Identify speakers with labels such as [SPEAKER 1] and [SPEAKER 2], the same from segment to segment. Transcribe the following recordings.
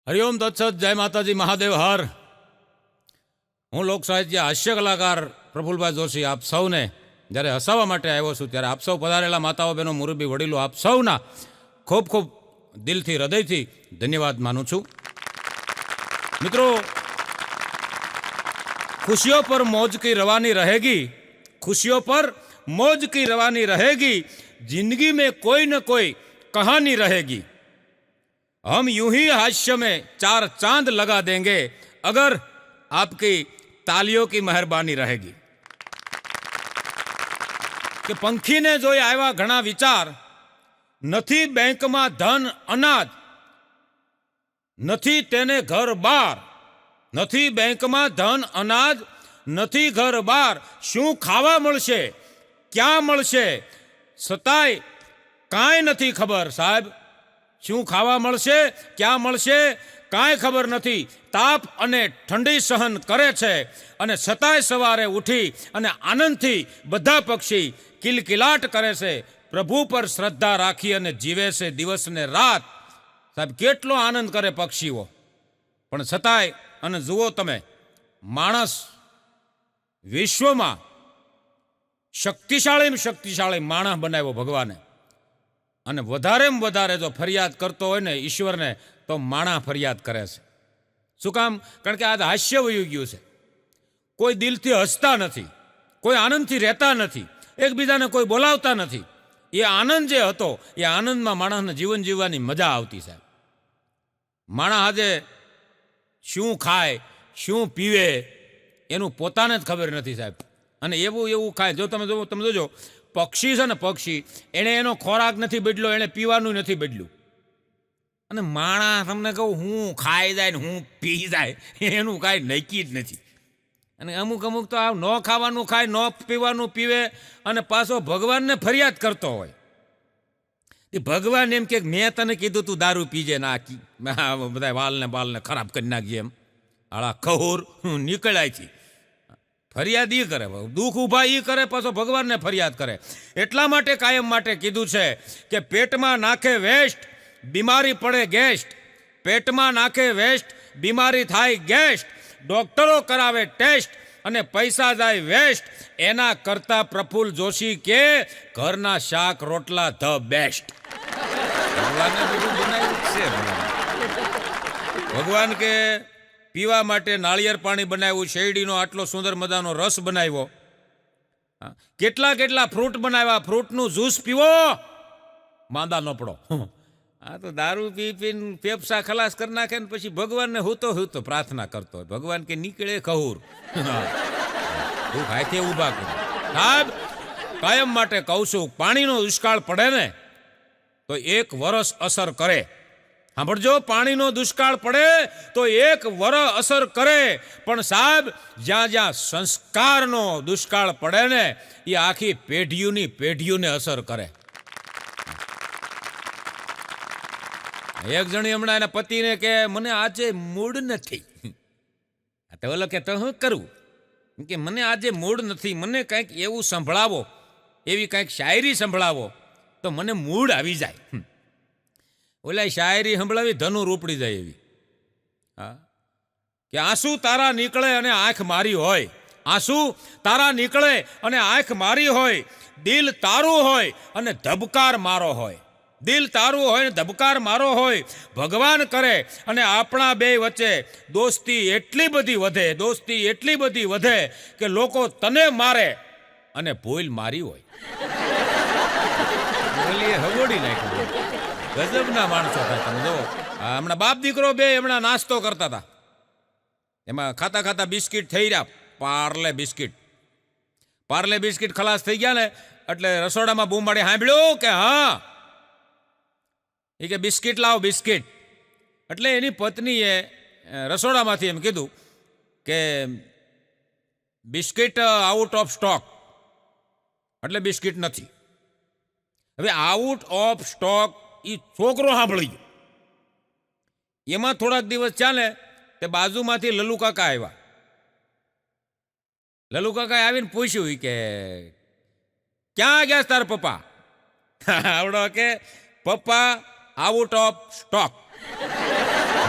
[SPEAKER 1] હરિઓમ તત્સત, જય માતાજી, મહાદેવ હર. હું લોક સાહિત્ય હાસ્ય કલાકાર પ્રફુલભાઈ જોશી આપ સૌને જ્યારે હસાવવા માટે આવ્યો છું ત્યારે આપ સૌ પધારેલા માતાઓ બહેનો મુરબ્બી વડીલો આપ સૌના ખૂબ ખૂબ દિલથી હૃદયથી ધન્યવાદ માનું છું. મિત્રો, खुशियों पर मौज की रवानी रहेगी, खुशियों पर मौज की रवानी रहेगी, जिंदगी में कोई न कोई कहानी रहेगी. हम यूं ही हास्य में 4 चांद लगा देंगे अगर आपकी तालियों की मेहरबानी रहेगी. કે પંખીને જોઈ આવ્યા ઘણા વિચાર, નથી બેંકમાં ધન અનાજ, નથી તેને ઘર બાર, નથી બેંકમાં ધન અનાજ, નથી ઘર બાર, શું ખાવા મળશે, ક્યાં મળશે, સતાય કાંઈ નથી ખબર. સાહેબ, શું ખાવા મળશે, ક્યાં મળશે, કાંઈ ખબર નથી. તાપ અને ઠંડી સહન કરે છે અને છતાંય સવારે ઉઠી અને આનંદથી બધા પક્ષી કિલકિલાટ કરે છે. પ્રભુ પર શ્રદ્ધા રાખી અને જીવે છે દિવસ ને રાત. સાહેબ, કેટલો આનંદ કરે પક્ષીઓ, પણ છતાંય. અને જુઓ તમે, માણસ વિશ્વમાં શક્તિશાળી માણસ બનાવ્યો ભગવાને, અને વધારેમાં વધારે જો ફરિયાદ કરતો હોય ને ઈશ્વરને, તો માણસ ફરિયાદ કરે છે. શું કામ? કારણ કે આ હાસ્ય વયું ગયું છે. કોઈ દિલથી હસતા નથી, કોઈ આનંદથી રહેતા નથી, એકબીજાને કોઈ બોલાવતા નથી. એ આનંદ જે હતો એ આનંદમાં માણસને જીવન જીવવાની મજા આવતી. સાહેબ, માણસ આજે શું ખાય, શું પીવે, એનું પોતાને જ ખબર નથી. સાહેબ, અને એવું ખાય. જો તમે જોજો, પક્ષી છે ને, પક્ષી, એણે એનો ખોરાક નથી બદલ્યો, એણે પીવાનું નથી બદલ્યું. અને માણસ, તમને કહું, હું ખાઈ જાય ને હું પી જાય, એનું કાંઈ નક્કી જ નથી. અને અમુક તો આ ન ખાવાનું ખાય, ન પીવાનું પીવે, અને પાછો ભગવાનને ફરિયાદ કરતો હોય. એ ભગવાન એમ કે મેં તને કીધું તું દારૂ પીજે ના, બધા બાલને ખરાબ કરી નાખજે, એમ આળા ખહુર નીકળાય છે. ફરિયાદ એ કરે, દુઃખ ઊભા એ કરે, પાછો ભગવાનને ફરિયાદ કરે. એટલા માટે કાયમ માટે કીધું છે કે પેટમાં નાખે વેસ્ટ, બીમારી પડે ગેસ્ટ. પેટમાં નાખે વેસ્ટ, બીમારી થાય ગેસ્ટ. ડોક્ટરો કરાવે ટેસ્ટ અને પૈસા જાય વેસ્ટ. એના કરતા પ્રફુલ જોશી કે ઘરના શાક રોટલા ધ બેસ્ટ. ભગવાને બધું બનાવ્યું છે. ભગવાન કે પીવા માટે નાળિયેર પાણી બનાવ્યું, શેરડીનો આટલો સુંદર મજાનો રસ બનાવ્યો, કેટલા ફ્રૂટ બનાવ્યા, ફ્રૂટનું જ્યુસ પીવો, માંદા ન પડો. આ તો દારૂ પીને ફેફસા ખલાસ કરી નાખે ને પછી ભગવાનને હું તો પ્રાર્થના કરતો હોય. ભગવાન કે નીકળે ખહુર, તું હાથે ઊભા કર. સાહેબ, કાયમ માટે કહું છું, પાણીનો દુષ્કાળ પડે ને તો 1 વર્ષ અસર કરે. સાંભળજો, પાણીનો દુષ્કાળ પડે તો 1 વર્ષ અસર કરે. પણ સાહેબ, જ્યાં સંસ્કારનો દુષ્કાળ પડે ને એ આખી પેઢીઓને અસર કરે. એક જણી હમણાં એના પતિને કે મને આજે મૂડ નથી. તો ઓલો કે તો હું કરું કે મને આજે મૂડ નથી, મને કંઈક એવું સંભળાવો, એવી કંઈક શાયરી સંભળાવો તો મને મૂડ આવી જાય. ઓલા શાયરી સંભળાવી ધનુ રૂપડી જાય એવી. હા, કે આંસુ તારા નીકળે અને આંખ મારી હોય, આંસુ તારા નીકળે અને આંખ મારી હોય, દિલ તારું હોય અને ધબકાર મારો હોય, દિલ તારું હોય ને ધબકાર મારો હોય. ભગવાન કરે અને આપણા બે વચ્ચે દોસ્તી એટલી બધી વધે કે લોકો તને મારે અને ભૂલ મારી હોય. હગોડી નાખ્યું. ગજબના માણસો થાય. તમે જો, હમણાં બાપ દીકરો બે હમણાં નાસ્તો કરતા હતા, એમાં ખાતા બિસ્કિટ થઈ રહ્યા, પાર્લે બિસ્કિટ ખલાસ થઈ ગયા ને એટલે રસોડામાં બૂમ પાડી સાંભળ્યું કે હા, એ કે બિસ્કિટ લાવો બિસ્કિટ. એટલે એની પત્નીએ રસોડામાંથી એમ કીધું કે બિસ્કિટ આઉટ ઓફ સ્ટોક, એટલે બિસ્કિટ નથી. હવે આઉટ ઓફ સ્ટોક એ છોકરો સાંભળી ગયો. એમાં થોડાક દિવસ ચાલે તે બાજુમાંથી લલુ કાકા આવ્યા. લલુ કાકા આવીને પૂછ્યું કે ક્યાં ગયા તાર પપ્પા? આવડો કે પપ્પા આઉટ ઓફ સ્ટોક.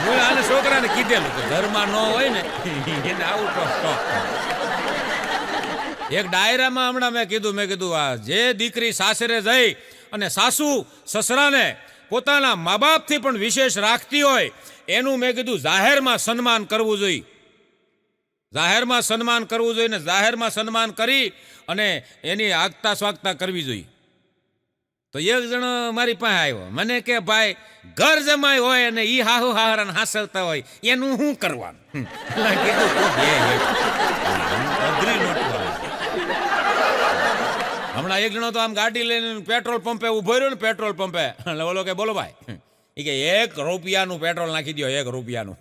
[SPEAKER 1] હું આને છોકરાને કીધેલું કે ઘરમાં ન હોય ને એને આવું શોખ. એક ડાયરામાં હમણાં મેં કીધું આ જે દીકરી સાસરે જઈ અને સાસુ સસરાને પોતાના મા બાપથી પણ વિશેષ રાખતી હોય એનું મેં કીધું જાહેરમાં સન્માન કરવું જોઈએ. જાહેરમાં સન્માન કરવું જોઈએ ને જાહેરમાં સન્માન કરી અને એની આગતા સ્વાગતા કરવી જોઈએ. તો એક જણો મારી પાસે આવ્યો, મને કે ભાઈ ઘર જમાઈ હોય અને ઈ હાહુ હાહરાને હાસવતા હોય એનું શું કરવાનું? કીધું અઘરી નોટ. હમણાં એક જણો તો આમ ગાડી લઈને પેટ્રોલ પંપે ઉભો રહ્યો ને, પેટ્રોલ પંપે એટલે બોલો કે બોલો ભાઈ, એ કે 1 રૂપિયાનું પેટ્રોલ નાખી દો, 1 રૂપિયાનું.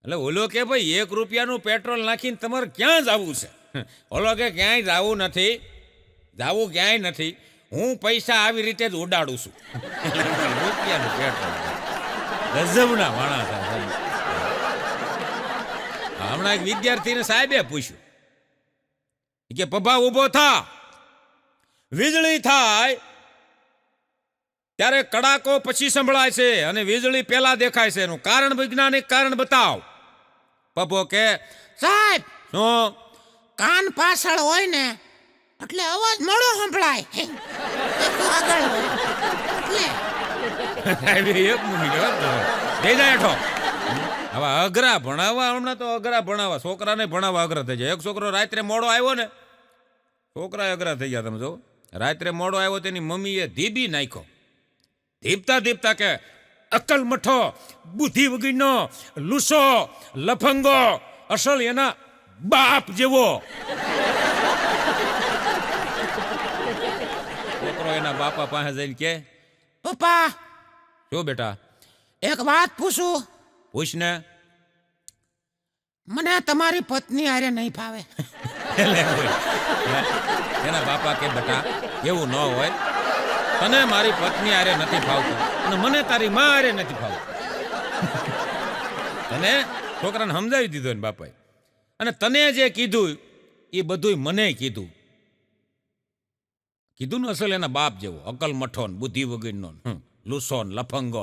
[SPEAKER 1] એટલે ઓલો કે ભાઈ 1 રૂપિયાનું પેટ્રોલ નાખીને તમારે ક્યાં જવું છે? ઓલો કે ક્યાંય જવું નથી, જવું ક્યાંય નથી, હું પૈસા આવી રીતે જ ઉડાડું છું. રૂપિયાનું પેટ્રોલ, ગજબના માણસ. હમણાં એક વિદ્યાર્થીને સાહેબે પૂછ્યું કે પપ્પા ઉભો થા, વીજળી થાય ત્યારે કડાકો પછી સંભળાય છે અને વીજળી પહેલા દેખાય છે, એનું કારણ વૈજ્ઞાનિક કારણ બતાવ. પપ્પો કે
[SPEAKER 2] સાહેબ,
[SPEAKER 1] શું?
[SPEAKER 2] કાન પાછળ હોય ને એટલે અવાજ મોડો સંભળાય. આગળ હોય એટલે
[SPEAKER 1] એક મિનિટ દઈ જાય હેઠો. હવે અઘરા ભણાવવા, હમણાં તો અઘરા ભણાવવા, છોકરાને ભણાવવા અઘરા થઈ જાય. એક છોકરો રાત્રે મોડો આવ્યો ને, છોકરા અઘરા થઈ ગયા. તમે જો રાત્રે મોડો આવ્યો તેની મમ્મીએ ધીબી નાખ્યો. ધીપતા ધીપતા કે અક્કલ મઠો, બુદ્ધિ વગરનો, લૂસો, લફંગો, અસલ એના બાપ જેવો. છોકરો એના બાપા પાસે જઈને કે
[SPEAKER 2] પપ્પા,
[SPEAKER 1] શું બેટા?
[SPEAKER 2] એક વાત પૂછું?
[SPEAKER 1] પૂછ ને.
[SPEAKER 2] મને તમારી પત્ની હારે નહીં ફાવે.
[SPEAKER 1] એના બાપા કે બેટા એવું ન હોય, તને મારી પત્ની હારે નથી ફાવતું અને મને તારી માં હારે નથી ફાવતું. તને છોકરાને સમજાવી દીધો ને બાપાએ, અને તને જે કીધું એ બધું મને કીધું ને અસલ એના બાપ જેવો, અકલ મઠો ને બુદ્ધિ વગરનો, લૂસો ને લફંગો.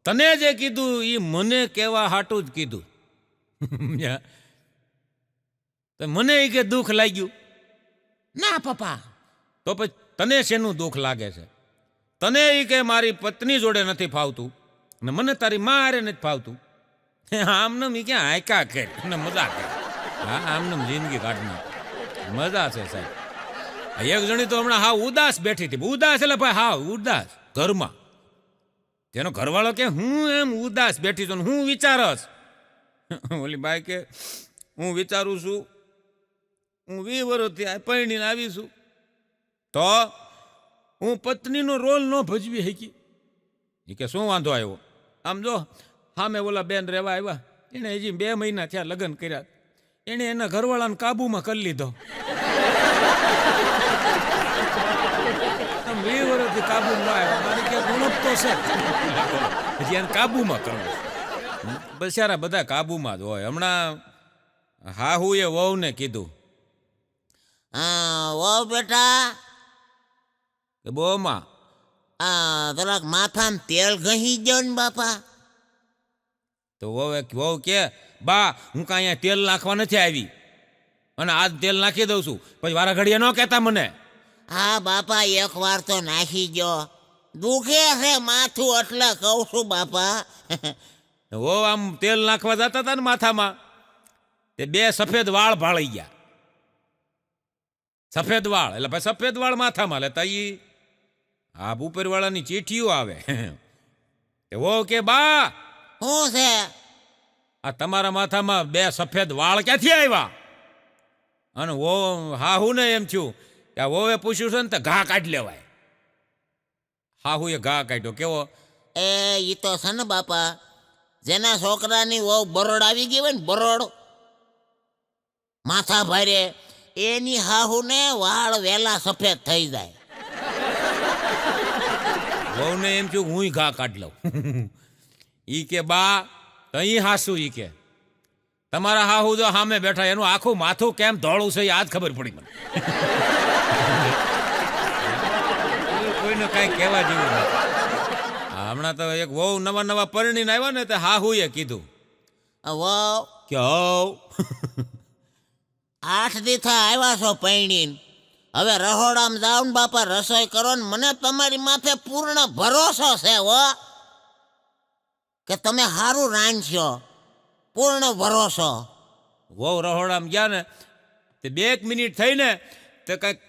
[SPEAKER 1] તને જે કીધું એ મને કેવા હાટું જ કીધું. મને એ કે દુઃખ લાગ્યું?
[SPEAKER 2] ના પપ્પા.
[SPEAKER 1] તો પછી તને શેનું દુઃખ લાગે છે? તને એ કે મારી પત્ની જોડે નથી ફાવતું ને મને તારી માં હારે નથી ફાવતું. આમનમ એ ક્યાં હાયકા કરી ને મજા કરી. હા, આમનમ જિંદગી કાઢની મજા છે સાહેબ. એક જણી તો હમણાં હા ઉદાસ બેઠી હતી. ઉદાસ એટલે ભાઈ હા ઉદાસ ઘરમાં. તેનો ઘરવાળો કે હું એમ ઉદાસ બેઠી છું, હું વિચારસ? ઓલી બાઈ કે હું વિચારું છું, હું 20 વર્ષથી પરણીને આવી છું તો હું પત્નીનો રોલ ન ભજવી શકી. એ કે શું વાંધો આવ્યો? આમ જો સામે ઓલા બેન રહેવા આવ્યા, એને હજી 2 મહિના થયા લગ્ન કર્યા, એને એના ઘરવાળાને કાબુમાં કરી લીધો. 20 વર્ષથી કાબુ ન આવ્યા, મારી ક્યાંક ઉણપ તો છે, હજી એને કાબુમાં કરવું. બચારા બધા કાબુમાં જ હોય. હમણાં હાહુએ વહુને કીધું,
[SPEAKER 2] વો બેટા,
[SPEAKER 1] કે બોમાં
[SPEAKER 2] જરાક માથામાં તેલ ઘસી દો ને બાપા.
[SPEAKER 1] તો વહુ કે બા હું કાંઈ અહીંયા તેલ નાખવા નથી આવી અને આજ તેલ નાખી દઉં છું, પછી વારા ઘડીએ ન કહેતા મને.
[SPEAKER 2] હા બાપા, 1 વાર તો નાખી ગયો, દુખે છે માથું એટલે કહું છું બાપા.
[SPEAKER 1] વો આમ તેલ નાખવા જતા હતા ને માથામાં, તે 2 સફેદ વાળ ભાળી ગયા. સફેદ વાળ એટલે ભાઈ સફેદ વાળ માથામાં લેતા ઈ આ ઉપરવાળાની ચીઠીઓ આવે. વો કે બા
[SPEAKER 2] શું છે?
[SPEAKER 1] આ તમારા માથામાં 2 સફેદ વાળ ક્યાંથી આવ્યા? અને વો હાહુ ને એમ થયું કે વોએ પૂછ્યું છે ને તો ઘા કાઢી લેવાય. હાહુએ ઘા કાઢ્યો. કેવો?
[SPEAKER 2] ઈ તો છે ને બાપા, જેના છોકરાની વહુ બરોડ આવી ગઈ હોય ને, બરોડ માથા ભારે, એની હાહુને વાળ વેલા સફેદ થઈ જાય.
[SPEAKER 1] વહુને એમ થયું હું ઘા કાઢી લઉં. ઈ કે બા તઈ હાસુ, ઈ કે તમારા હાહુ જો સામે બેઠા, એનું આખું માથું કેમ ધોળું છે આજ ખબર પડી મને. કોઈને કઈ કહેવા જેવું નથી. હમણાં તો એક વહુ નવા નવા પરણીને આવ્યા ને તે હા હુંએ કીધું
[SPEAKER 2] વહુ
[SPEAKER 1] કે હવ
[SPEAKER 2] 8 દી થા આવ્યા છો પૈણીન, હવે રહોડામાં જાઓ ને બાપા રસોઈ કરો ને, મને તમારી માથે પૂર્ણ ભરોસો છે હો કે તમે સારું રાંધશો, પૂર્ણ ભરોસો.
[SPEAKER 1] વહુ રહોડામાં ગયા ને તે 2 મિનિટ થઈને તે કંઈક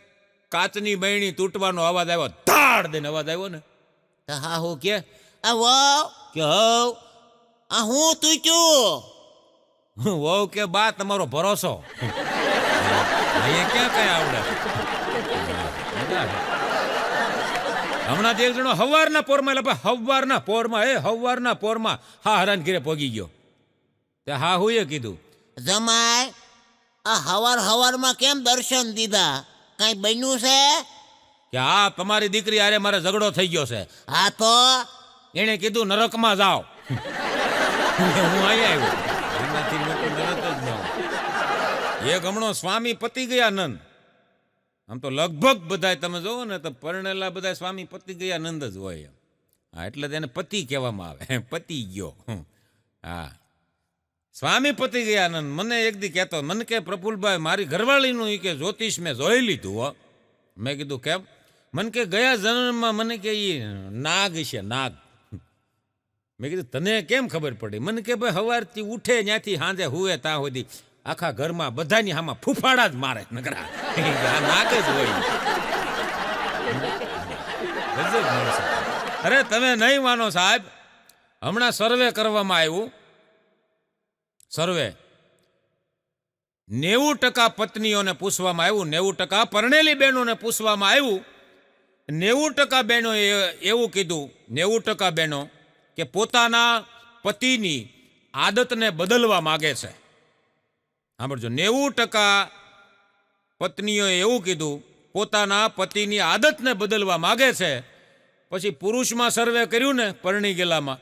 [SPEAKER 1] કાચની બહેણી તૂટવાનો અવાજ આવ્યો, ધાડ દઈને અવાજ આવ્યો ને તો હા હું કે
[SPEAKER 2] વહુ
[SPEAKER 1] કે હવ
[SPEAKER 2] આ હું તૂટ્યું?
[SPEAKER 1] વહુ કે બા તમારો ભરોસો અહીંયા ક્યાં કઈ આવડે. હમણાં એક જણો હવારના પોરમાં એટલે હવારના પોરમાં હા હરાન ઘીરે પોગી ગયો તે હા હુંએ કીધું
[SPEAKER 2] જમાય આ હવારમાં કેમ દર્શન દીધા, કઈ બન્યું છે?
[SPEAKER 1] કે હા તમારી દીકરી આરે મારે ઝઘડો થઈ ગયો છે.
[SPEAKER 2] હા તો
[SPEAKER 1] એને કીધું નરકમાં જાઓ. હું અહીંયા આવ્યો, એનાથી મોટું નરક જ ન હોય. એક હમણો સ્વામી પતિ ગયા નંદ, આમ તો લગભગ બધા તમે જોવો ને તો પરણેલા બધા સ્વામી પતિ ગયા નંદ જ હોય. હા એટલે તેને પતિ કહેવામાં આવે, પતિ ગયો. હા સ્વામી પતિ ગયા નંદ મને એક દી કહેતો, મને કે પ્રફુલભાઈ મારી ઘરવાળીનું કે જ્યોતિષ મેં જોઈ લીધું હો. મેં કીધું કેમ? મને કે ગયા જન્મમાં મને કે એ નાગ છે નાગ. મેં કીધું તને કેમ ખબર પડી? મને કે ભાઈ સવારથી ઉઠે ત્યાંથી સાંજે હુએ ત્યાં સુધી આખા ઘરમાં બધાની આમાં ફૂફાડા જ મારે નકરા. આ નાગ જ હોય. ગજબ માણસ. અરે તમે નહીં માનો સાહેબ, હમણાં સર્વે કરવામાં આવ્યું. સર્વે 90% પત્નીઓને પૂછવામાં આવ્યું, 90% પરણેલી બહેનોને પૂછવામાં આવ્યું. 90% બહેનો એવું કીધું, 90% બહેનો કે પોતાના પતિની આદતને બદલવા માગે છે. સાંભળજો, 90% પત્નીઓએ એવું કીધું પોતાના પતિની આદતને બદલવા માગે છે. પછી પુરુષમાં સર્વે કર્યું ને પરણી ગયેલામાં,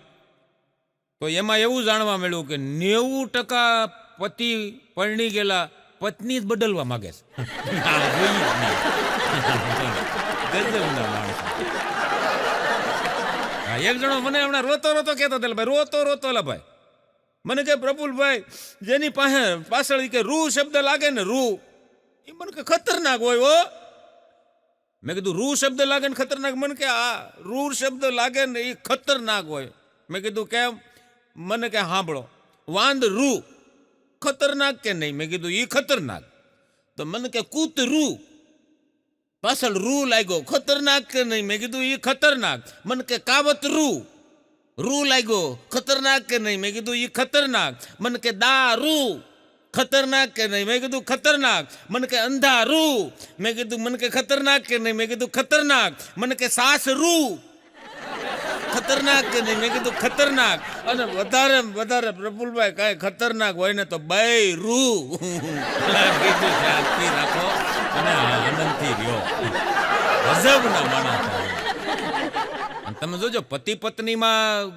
[SPEAKER 1] તો એમાં એવું જાણવા મળ્યું કે 90% પતિ પરણી ગયેલા પત્ની જ બદલવા માગે છે. એક જણો મને હમણાં રોતો કહેતો હતો, ભાઈ રોતો ભાઈ મને કે પ્રફુલભાઈ જેની પાછળ કે રૂ શબ્દ લાગે ને રૂ, એ મને કે ખતરનાક હોય હો. મેં કીધું રૂ શબ્દ લાગે ને ખતરનાક? મને કે આ રૂ શબ્દ લાગે ને એ ખતરનાક હોય. મેં કીધું કેમ? મને કે સાંભળો, વાંદ રૂ ખતરનાક કે નહીં? મેં કીધું એ ખતરનાક. તો મને કે કૂતરું પાછળ રૂ લાગ્યો ખતરનાક કે નહીં? મેં કીધું એ ખતરનાક. મને કે કાવત રૂ લાગ્યો ખતરનાક કે નહીં? મેં કીધું એ ખતરનાક. મને કે દારૂ ખતરનાક કે નહીં? મેં કીધું ખતરનાક. મને કે અંધારું, મેં કીધું મને કે ખતરનાક કે નહીં? મેં કીધું ખતરનાક. મને કે સાસરું ખતરનાક કે નહીં? મેં કીધું ખતરનાક. અને વધારે પ્રફુલભાઈ કાંઈ ખતરનાક હોય ને તો બૈરું. કીધું શાંતિ રાખો અને આનંદથી રહ્યો. ગજબના માણસ. તમે જોજો પતિ પત્નીમાં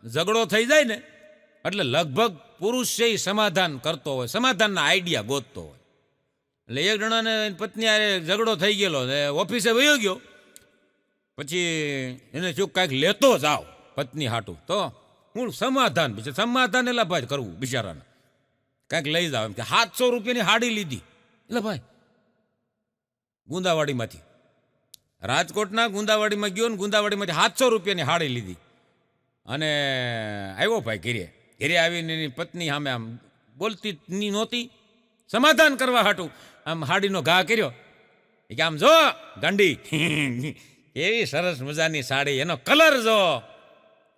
[SPEAKER 1] ઝઘડો થઈ જાય ને એટલે લગભગ પુરુષ છે સમાધાન કરતો હોય, સમાધાનના આઈડિયા ગોતતો હોય. એટલે એક જણાને પત્ની આરે ઝઘડો થઈ ગયેલો, ઓફિસે વયો ગયો, પછી એને શું કાંઈક લેતો જાઓ પત્ની હાટું, તો હું સમાધાન એટલે ભાઈ કરવું બિચારાને કાંઈક લઈ જાવ. એમ કે 700 રૂપિયાની હાડી લીધી. એટલે ભાઈ ગુંદાવાડીમાંથી, રાજકોટના ગુંદાવાડીમાં ગયો ને ગુંદાવાડીમાંથી 700 રૂપિયાની હાડી લીધી અને આવ્યો ભાઈ ઘેરે આવીને એની પત્ની સામે આમ બોલતી નહોતી, સમાધાન કરવા હાટું આમ હાડીનો ઘા કર્યો. કે આમ જો ગાંડી એવી સરસ મજાની સાડી, એનો કલર જો,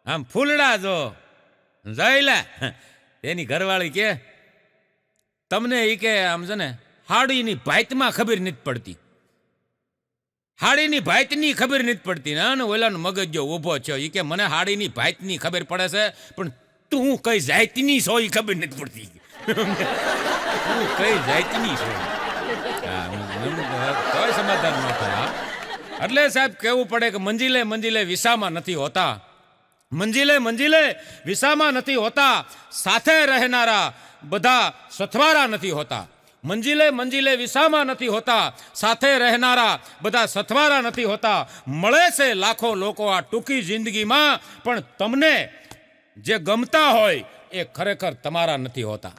[SPEAKER 1] આમ ફૂલડા જો, જોઈ લે. એની ઘરવાળી કે તમને એ કે આમ છે ને હાડીની ભાતમાં ખબર નથી પડતી, હાડીની ભાતની ખબર નથી પડતી ને ઓલાનો મગજ જો ઊભો છે. એ કે મને હાડીની ભાતની ખબર પડે છે પણ તું કઈ જાતની છો એ ખબર નથી પડતી. તું કઈ જાતની છો કોઈ સમાધાન ન થાય. એટલે સાહેબ કહેવું પડે કે મંજિલે વિસામાં નથી હોતા, મંજિલે વિસામાં નથી હોતા, સાથે રહેનારા બધા સથવારા નથી હોતા. મંજિલે મંજિલે વિસામા નથી હોતા, સાથે રહેનારા બધા સથવારા નથી હોતા. મળે છે લાખો લોકો આ ટૂંકી જિંદગીમાં, પણ તમને જે ગમતા હોય એ ખરેખર તમારા નથી હોતા.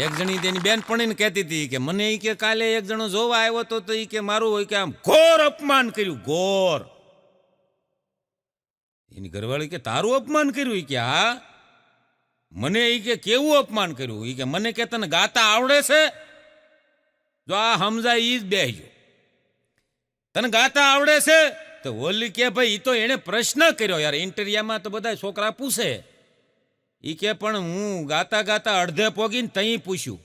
[SPEAKER 1] એક જણી તેની બેનપણીને કહેતી હતી કે મને ઈ કે કાલે એક જણો જોવા આવ્યો તો ઈ કે મારું હોય કે આમ ઘોર અપમાન કર્યું, ઘોર. એની ઘરવાળી કે તારું અપમાન કર્યું? ઈ કે હા. મને ઈ કે કેવું અપમાન કર્યું? ઈ કે મને કે તને ગાતા આવડે છે? જો આ સમજાય ઈ જ બેહજો. તને ગાતા આવડે છે? તો ઓલી કે ભાઈ ઈ તો એને પ્રશ્ન કર્યો યાર, ઇન્ટરવ્યુમાં તો બધા છોકરા પૂછે. ઈ કે પણ હું ગાતા ગાતા અડધે પોગીને તઈ પૂછ્યું.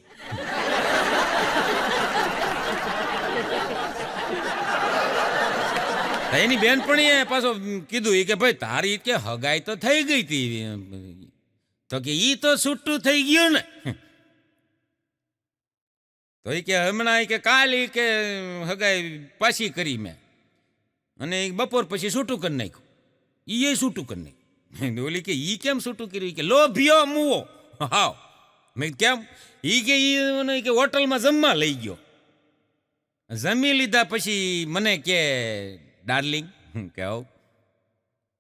[SPEAKER 1] એની બેનપણીએ પાછો કીધું ઈ કે ભાઈ તારી કે હગાઈ તો થઈ ગઈ હતી. તો કે ઈ તો છૂટું થઈ ગયું ને. તો ઈ કે હમણાં કે કાલ ઈ કે હગાઈ પાછી કરી મેં, અને બપોર પછી છૂટું કરી નાખ્યું. ઈ છૂટું કરી નાખ્યું. ઓલી કે ઈ કેમ છૂટું કર્યું? કે લોભિયો મુવો. હાવ. મેં કેમ? ઈ કે હોટલમાં જમવા લઈ ગયો. જમી લીધા પછી મને કે ડાર્લિંગ કે આવ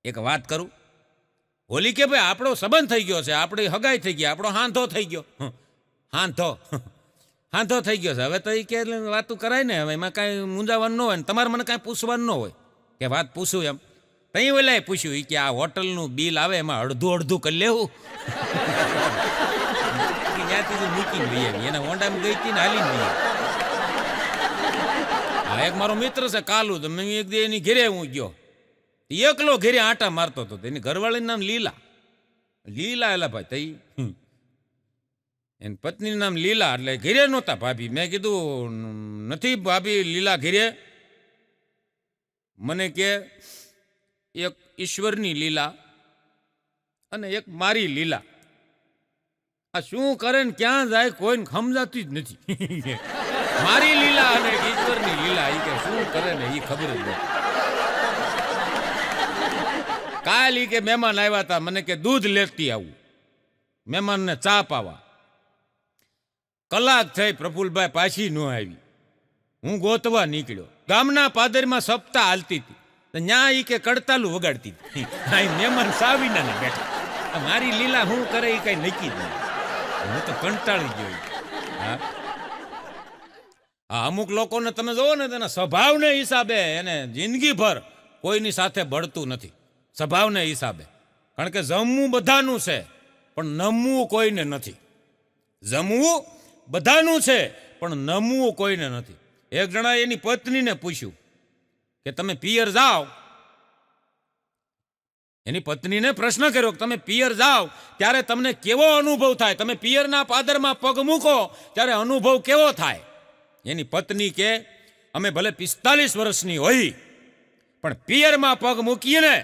[SPEAKER 1] એક વાત કરું. ઓલી કે ભાઈ આપણો સંબંધ થઈ ગયો છે, આપણી હગાઈ થઈ ગઈ, આપણો હાંધો થઈ ગયો. હાંધો થઈ ગયો છે. હવે તો એ કે વાતું કરાય ને, હવે એમાં કાંઈ મૂંઝાવાનું ન હોય ને તમારે મને કાંઈ પૂછવાનું ન હોય કે વાત પૂછું એમ. તઈ ઓલાએ પૂછ્યું ઈ કે આ હોટલનું બિલ આવે એમાં અડધું અડધું કરી લેવું. ત્યાંથી મૂકીને લઈ આવી, એના હોન્ડામાં ગઈ હતી ને હાલીને લઈ આવી. હા, એક મારો મિત્ર છે કાલુ, તો મેં એક દી એની ઘેરે હું ગયો, એકલો ઘેરે આંટા મારતો હતો. એની ઘરવાળીનું નામ લીલા. લીલા એલા ભાઈ તઈ એની પત્નીનું નામ લીલા, એટલે ઘેરે નહોતા ભાભી. મેં કીધું નથી ભાભી લીલા ઘેરે. મને કે એક ઈશ્વરની લીલા અને એક મારી લીલા. આ શું કરે ને ક્યાં જાય કોઈને સમજાતી જ નથી. મારી લીલા અને ઈશ્વરની લીલા, એ કે શું કરે ને એ ખબર જ નથી. કાલ ઈ કે મહેમાન આવ્યા હતા, મને કે દૂધ લેતી આવું, મહેમાનને ચા પાવા. કલાક થઈ પ્રફુલભાઈ પાછી ન આવી. હું ગોતવા નીકળ્યો. ગામના પાદરમાં સપ્તાહ હાલતી હતી, ન્યા ઈ કે કડતાલું વગાડતી હતી. મહેમાન સાવીના ને બેઠા. મારી લીલા શું કરે એ કઈ નક્કી જ નહીં. હું તો કંટાળી ગયો. હા, અમુક લોકોને તમે જોવો ને તેના સ્વભાવને હિસાબે એને જિંદગીભર કોઈની સાથે બળતું નથી. સ્વભાવને હિસાબે. કારણ કે જમવું બધાનું છે પણ નમવું કોઈને નથી. જમવું બધાનું છે પણ નમવું કોઈને નથી. એક જણાએ એની પત્નીને પૂછ્યું કે તમે પિયર જાઓ, એની પત્નીને પ્રશ્ન કર્યો કે તમે પિયર જાઓ ત્યારે તમને કેવો અનુભવ થાય? તમે પિયરના પાદરમાં પગ મૂકો ત્યારે અનુભવ કેવો થાય? એની પત્ની કે અમે ભલે 45 વર્ષની હોય પણ પિયરમાં પગ મૂકીએ ને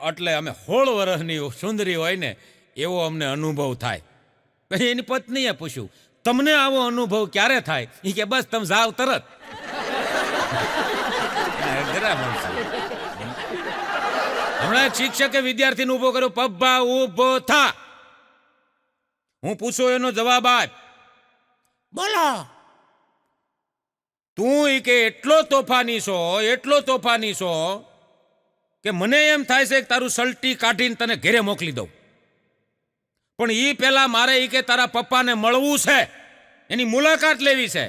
[SPEAKER 1] એટલે અમે 16 વર્ષની સુંદરી હોય ને એવો અમને અનુભવ થાય. પછી એની પત્નીએ પૂછ્યું તમને આવો અનુભવ ક્યારે થાય? એ કે બસ તમે જાઓ તરત. હમણાં એક શિક્ષકે વિદ્યાર્થીને ઉભો કર્યો, પપ્પા ઉભો થા. હું પૂછું એનો જવાબ આપ. બોલો. તું એ કે એટલો તોફાની છો કે મને એમ થાય છે કે તારું સલટી કાઢીને તને ઘરે મોકલી દઉં, પણ ઈ પેલા મારે ઈ કે તારા પપ્પાને મળવું છે, એની મુલાકાત લેવી છે.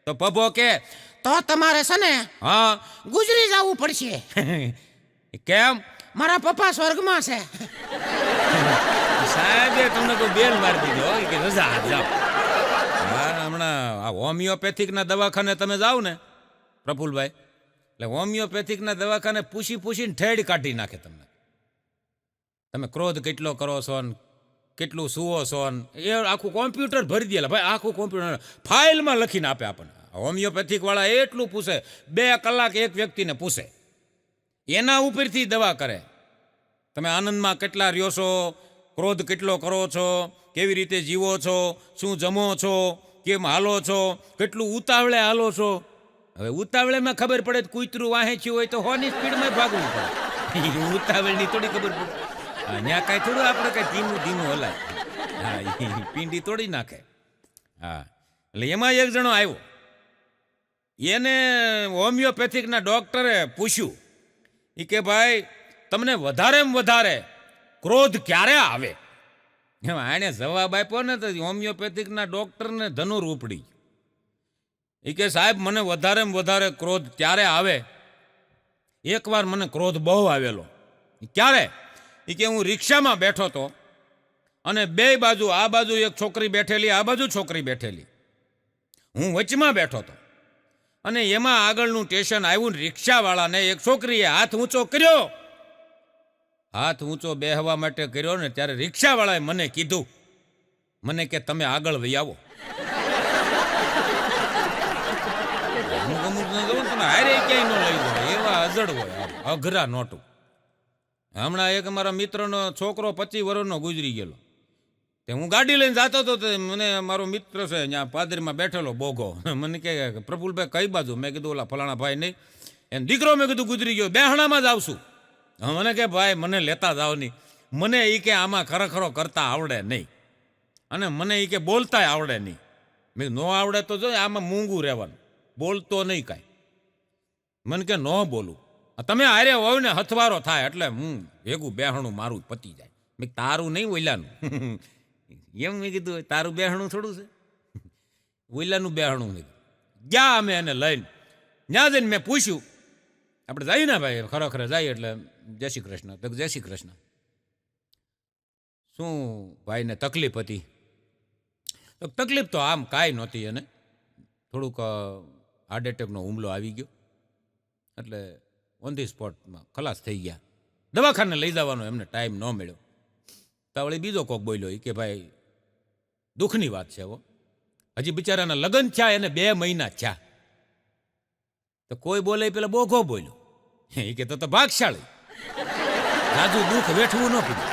[SPEAKER 1] તો પપ્પો કે તો તમારે છે ને હા ગુજરી જવું પડશે. કેમ? મારા પપ્પા સ્વર્ગમાં છે. સાહેબે તમને કોઈ બેલ મારી દીધો કે રજા જાઓ. હમણાં આ હોમિયોપેથિકના દવાખાને તમે જાઓ ને પ્રફુલભાઈ, એટલે હોમિયોપેથિકના દવાખાને પૂછીને ઠેડ કાઢી નાખે તમને. તમે ક્રોધ કેટલો કરો છો ને કેટલું સુવો છો ને એ આખું કોમ્પ્યુટર ભરી દે. ભાઈ આખું કોમ્પ્યુટર ફાઇલમાં લખીને આપે આપણને. હોમિયોપેથિક વાળા એટલું પૂછે, 2 કલાક એક વ્યક્તિને પૂછે, એના ઉપરથી દવા કરે. તમે આનંદમાં કેટલા રહ્યો છો, ક્રોધ કેટલો કરો છો, કેવી રીતે જીવો છો, શું જમો છો, કેમ હાલો છો, કેટલું ઉતાવળે હાલો છો. હવે ઉતાવળેમાં ખબર પડે કૂતરું વાહેચ્યું હોય તો 100ની સ્પીડમાં ભાગવું પડે. ઉતાવળની થોડી ખબર પડે. ત્યાં કાંઈ થોડું આપણે કાંઈ ધીમું હલાય. હા ઈ પીંડી તોડી નાખે. હા એટલે એમાં એક જણો આવ્યો, એને હોમિયોપેથિકના ડોક્ટરે પૂછ્યું, એ કે ભાઈ તમને વધારેમાં વધારે ક્રોધ ક્યારે આવે? એમાં આણે જવાબ આપ્યો ને તો હોમિયોપેથિકના ડોક્ટરને ધનુર ઉપડી. એ કે સાહેબ મને વધારેમાં વધારે ક્રોધ ત્યારે આવે, એકવાર મને ક્રોધ બહુ આવેલો. ક્યારે? એ કે હું રિક્ષામાં બેઠો હતો અને બે બાજુ, આ બાજુ એક છોકરી બેઠેલી, આ બાજુ છોકરી બેઠેલી, હું વચમાં બેઠો હતો અને એમાં આગળનું સ્ટેશન આવ્યું ને રિક્ષાવાળાને એક છોકરીએ હાથ ઊંચો કર્યો. હાથ ઊંચો બેહવા માટે કર્યો ને ત્યારે રિક્ષાવાળાએ મને કીધું, મને કે તમે આગળ વહી આવો. અમુક અમુક તમે હારે ક્યાંય ન લઈ દો, એવા અજડ હોય, અઘરા નોટું. હમણાં એક મારા મિત્રનો છોકરો 25 વર્ષનો ગુજરી ગયેલો. તે હું ગાડી લઈને જતો હતો, તો મને મારો મિત્ર છે ત્યાં પાદરીમાં બેઠેલો બોગો, મને કહે પ્રફુલભાઈ કઈ બાજુ? મેં કીધું ઓલા ફલાણા ભાઈ નહીં, એને દીકરો મેં કીધું ગુજરી ગયો, બેહણામાં જ આવશું. મને કે ભાઈ મને લેતા જાવ નહીં, મને એ કે આમાં ખરેખરો કરતા આવડે નહીં અને મને એ કે બોલતાય આવડે નહીં. મેં ન આવડે તો જો આમાં મૂંગું રહેવાનું, બોલતો નહીં કાંઈ. મને કે ન બોલું, તમે હારે હોય ને હથવારો થાય એટલે હું ભેગું બેહણું મારું પતી જાય. મેં તારું નહીં ઓઈલાનું. એમ મેં કીધું તારું બેહણું થોડું છે, ઓઈલાનું બેહણું નહીં. ગયા અમે એને લઈને ત્યાં જઈને મેં પૂછ્યું, આપણે જઈએ ને ભાઈ ખરેખર જઈએ એટલે જય શ્રી કૃષ્ણ. તો જય શ્રી કૃષ્ણ. શું ભાઈને તકલીફ હતી? તો તકલીફ તો આમ કાંઈ નહોતી, એને થોડુંક હાર્ટ એટેકનો હુમલો આવી ગયો એટલે ઓન ધી સ્પોટમાં ખલાસ થઈ ગયા. દવાખાને લઈ જવાનો એમને ટાઈમ ન મળ્યો. તો વળી બીજો કોક બોલ્યો કે ભાઈ દુઃખની વાત છે, હજી બિચારાના લગ્ન થયા એને 2 મહિના થયા. તો કોઈ બોલે પેલા બોઘો બોલ્યો, એ કે તો ભાગશાળી, રાજુ દુઃખ વેઠવું ન પીધું.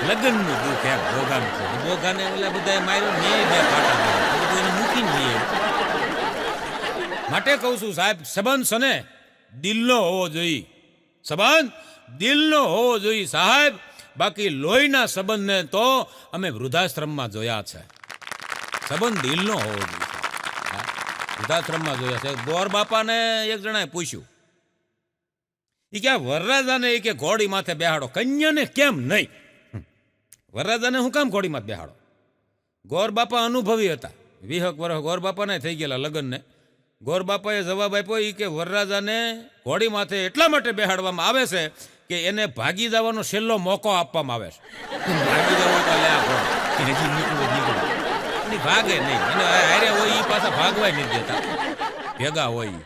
[SPEAKER 1] લગ્નનું દુઃખ એમ બોઘાનું છે. બોઘાને ઓલા બધા માર્યો ને 2 પાટા બધું એને મૂકીને જઈએ. માટે કહું છું સાહેબ, સંબંધ છે ને દિલનો હોવો જોઈએ, સંબંધ દિલનો હોવો જોઈએ સાહેબ. બાકી લોહીના સંબંધને તો અમે વૃદ્ધાશ્રમમાં જોયા છે, સંબંધ દિલનો હોવો જોઈએ. વૃદ્ધાશ્રમમાં જોયા છે. ગોર બાપાને એક જણાએ પૂછ્યું, એ કે વરરાજાને એ કે ઘોડી માથે બેહાડો, કન્યાને કેમ નહીં? વરરાજાને હું કામ ઘોડી માથે બેહાડો? ગોર બાપા અનુભવી હતા, 20 વર્ષ ગોર બાપાને થઈ ગયેલા લગ્નને. ગોર બાપાએ જવાબ આપ્યો, એ કે વરરાજાને ઘોડી માથે એટલા માટે બેહાડવામાં આવે છે કે એને ભાગી જવાનો છેલ્લો મોકો આપવામાં આવે છે. ભાગી જવું તો લે હજી નીકળવું એની ભાગે નહીં, એને હારે હોય એ પાછા ભાગવાય નહીં દેતા, ભેગા હોય.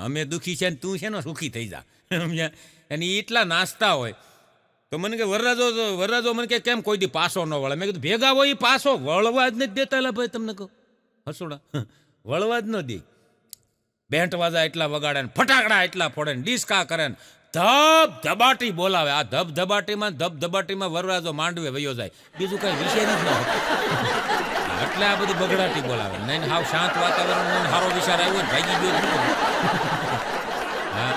[SPEAKER 1] અમે દુઃખી છે ને તું છે ને સુખી થઈ જા, સમજ્યા? અને એટલા નાસ્તા હોય. તો મને કે વરરાજો મને કે કેમ કોઈ દી પાસો ન વળે? મેં કીધું ભેગા હોય એ પાસો વળવા જ નથી દેતા. એલા ભાઈ તમને કહું હસોડા, વળવા જ ન દે. બેન્ટ વાજા એટલા વગાડે ને ફટાકડા એટલા ફોડે ને ડિસ્કા કરે ને ધબ ધબાટી બોલાવે. આ ધબધબાટીમાં વરરાજો માંડવે વયો જાય, બીજું કઈ વિષય જ ન હોય. એટલે આ બધું બગડાટી બોલાવે. નહીં હાવ શાંત વાતાવરણ, સારો વિચાર આવ્યો ને ભાગી ગયો. હા,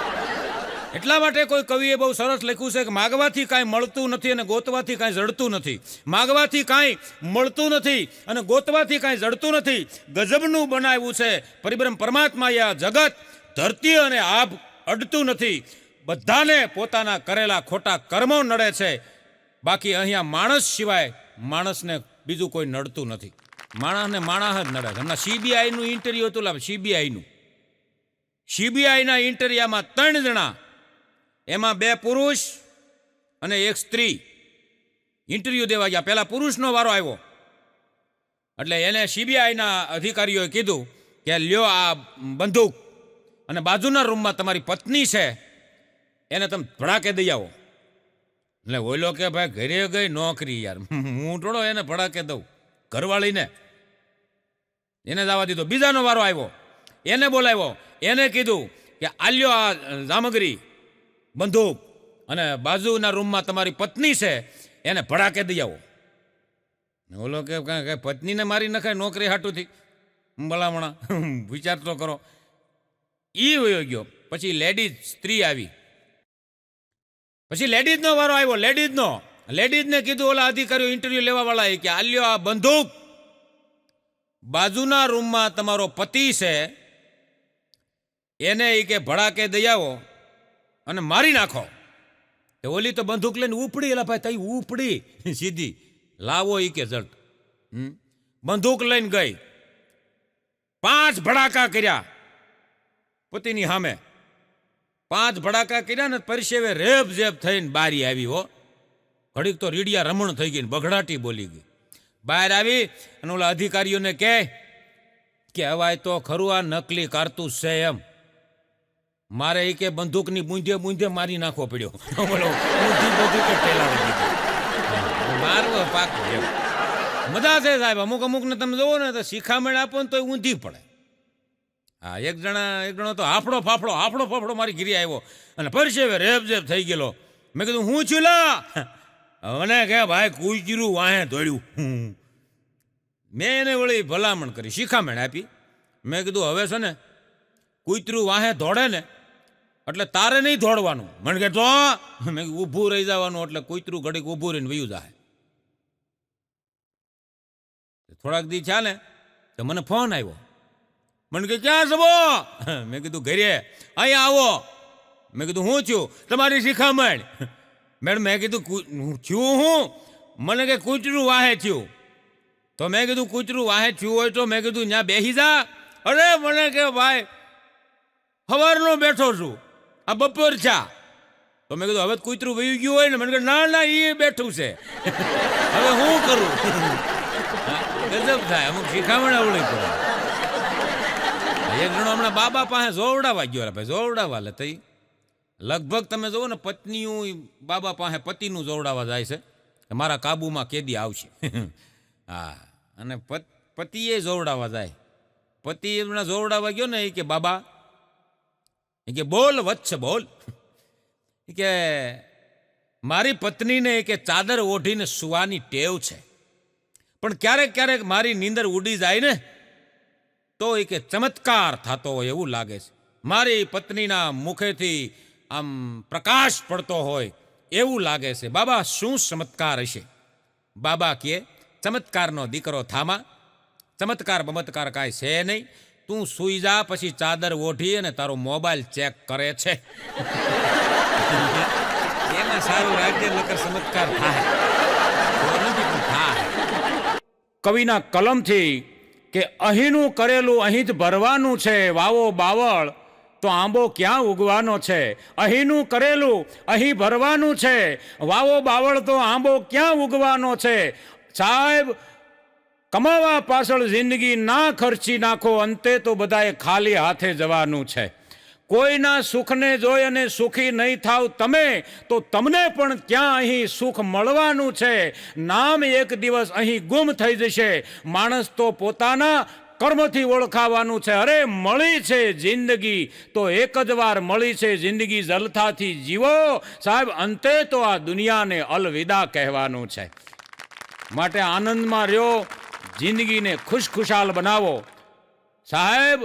[SPEAKER 1] એટલા માટે કોઈ કવિએ બહુ સરસ લખ્યું છે કે માગવાથી કાંઈ મળતું નથી અને ગોતવાથી કાંઈ જડતું નથી. માગવાથી કાંઈ મળતું નથી અને ગોતવાથી કાંઈ જડતું નથી. ગજબનું બનાવ્યું છે પરિબ્રહ્મ પરમાત્માએ આ જગત. ધરતી અને આભ અડતું નથી. બધાને પોતાના કરેલા ખોટા કર્મો નડે છે. બાકી અહીંયા માણસ સિવાય માણસને બીજું કોઈ નડતું નથી. માણસને માણસ જ નડે. હમણાં CBIનું ઇન્ટરવ્યુ હતું, CBIના ઇન્ટરવ્યુમાં 3 જણા, એમાં 2 પુરુષ અને 1 સ્ત્રી ઇન્ટરવ્યુ દેવા ગયા. પહેલા પુરુષનો વારો આવ્યો એટલે એને CBIના અધિકારીઓએ કીધું કે લ્યો આ બંદૂક અને બાજુના રૂમમાં તમારી પત્ની છે એને તમે ભડાકે દઈ આવો. એટલે ઓલો કે ભાઈ ઘરે ગઈ નોકરી, યાર હું થોડો એને ભડાકે દઉં, ઘરવાળીને. એને જવા દીધો. બીજાનો વારો આવ્યો, એને બોલાવ્યો. એને કીધું કે આલ્યો આ સામગ્રી, બંદૂક અને બાજુના રૂમમાં તમારી પત્ની છે એને ભડાકે દઈ આવો. ઓલો કે કાંઈ પત્નીને મારી નખાય નોકરી હાટુથી? ભલામણા વિચાર તો કરો. એ વયો ગયો. પછી લેડીઝ સ્ત્રી આવી. પછી લેડીઝનો વારો આવ્યો. લેડીઝનો લેડીઝને કીધું ઓલા અધિકારીઓ ઇન્ટરવ્યુ લેવા વાળા કે આલ્યો આ બંદૂક બાજુના રૂમમાં તમારો પતિ છે એને કે ભડાકે દઈ આવો અને મારી નાખો. તો ઓલી તો બંદૂક લઈને ઉપડી, એલા ભાઈ તઈ ઉપડી સીધી લાવો કે જટ બંદૂક લઈને ગઈ. 5 ભડાકા કર્યા પતિની સામે. 5 ભડાકા કર્યા ને પરસેવે રેબ જેબ થઈને બારી આવી. હો ઘડીક તો રીડિયા રમણ થઈ ગઈ, બગડાટી બોલી ગઈ. બહાર આવી અને ઓલા અધિકારીઓને કહે કે હવાય તો ખરું આ નકલી કારતૂસ છે એમ. મારે એ કે બંદૂકની બૂંધે બૂંધે મારી નાખવો પડ્યો. બોલો બંદૂકે ટેલાવી દીધી. મારવો પાક જેમ મજા છે સાહેબ. અમુક અમુકને તમે જોવો ને તો શિખામણ આપો ને તો ઊંધી પડે. હા એક જણો તો હાફડો ફાફડો મારી ઘીરી આવ્યો અને પરસેવે રેબ જેબ થઈ ગયેલો. મેં કીધું હું છું લા? મને કે ભાઈ કૂચરું વાહે દોડ્યું. મેં એને વળી ભલામણ કરી, શિખામણ આપી. મેં કીધું હવે છે ને કૂતરું વાહે દોડે ને એટલે તારે નહીં દોડવાનું. મને કે તો મેં ઊભું રહી જવાનું એટલે કૂતરું ઘડીક ઊભું રહીને વયું જાય. થોડાક દી ચાલે તો મને ફોન આવ્યો. મને કે ક્યાં છો? મેં કીધું ઘરે. અહીંયા આવો. મેં કીધું હું છું? તમારી શિખામણ. મેડમ મેં કીધું છું હું? મને કે કૂતરું વાહે થયું. તો મેં કીધું કૂતરું વાહે થયું હોય તો મેં કીધું ત્યાં બેસી જા. અરે મને કે ભાઈ સવારનો બેઠો છું, આ બપોર છે. તો મેં કીધું હવે કૂતરું વહી ગયું હોય ને? મને કે ના એ બેઠું છે. હવે હું કરું? ગજબ થાય. અમુક શિખામણ આવડી પડે. એક જણો હમણાં બાબા પાસે જોવડાવવા ગયો. ભાઈ જોવડાવવા લે તઈ લગભગ તમે જુઓ ને પત્નીઓ બાબા પાસે પતિનું જોવડાવવા જાય છે કે મારા કાબુમાં કેદી આવશે. હા અને પતિએ જોવડાવવા જાય. પતિ હમણાં જોવડાવવા ગયો ને એ કે બાબા એ કે બોલ વત્સ બોલ. કે મારી પત્નીને કે ચાદર ઓઢીને સુવાની ટેવ છે, પણ ક્યારેક ક્યારેક મારી નીંદર ઉડી જાય ને તો એ કે ચમત્કાર થતો હોય એવું લાગે છે. મારી પત્નીના મુખેથી આમ પ્રકાશ પડતો હોય એવું લાગે છે. બાબા શું ચમત્કાર હશે? બાબા કહે ચમત્કારનો દીકરો થામા, ચમત્કાર બમત્કાર કાંઈ છે નહીં. તું સૂઈ જા, પછી ચાદર ઓઢી અને તારો મોબાઈલ ચેક કરે છે. એમાં સારું રાખજે નકર ચમત્કાર થાય. કવિના કલમથી કે અહીંનું કરેલું અહીં જ ભરવાનું છે. વાવો બાવળ તો આંબો ક્યાં ઉગવાનો છે. અહીંનું કરેલું અહીં ભરવાનું છે. વાવો બાવળ તો આંબો ક્યાં ઉગવાનો છે. સાહેબ કમાવા પાછળ જિંદગી ના ખર્ચી નાખો, અંતે તો બધાએ ખાલી હાથે જવાનું છે. કોઈના સુખને જોઈ અને સુખી નહીં થાવ તમે તો તમને પણ ક્યાં અહીં સુખ મળવાનું છે. નામ એક દિવસ અહીં ગુમ થઈ જશે. માણસ તો પોતાના કર્મથી ઓળખાવાનું છે. અરે મળી છે જિંદગી તો એક જ વાર મળી છે. જિંદગી જલથાથી જીવો સાહેબ, અંતે તો આ દુનિયાને અલવિદા કહેવાનું છે. માટે આનંદમાં રહ્યો, જિંદગીને ખુશખુશાલ બનાવો. સાહેબ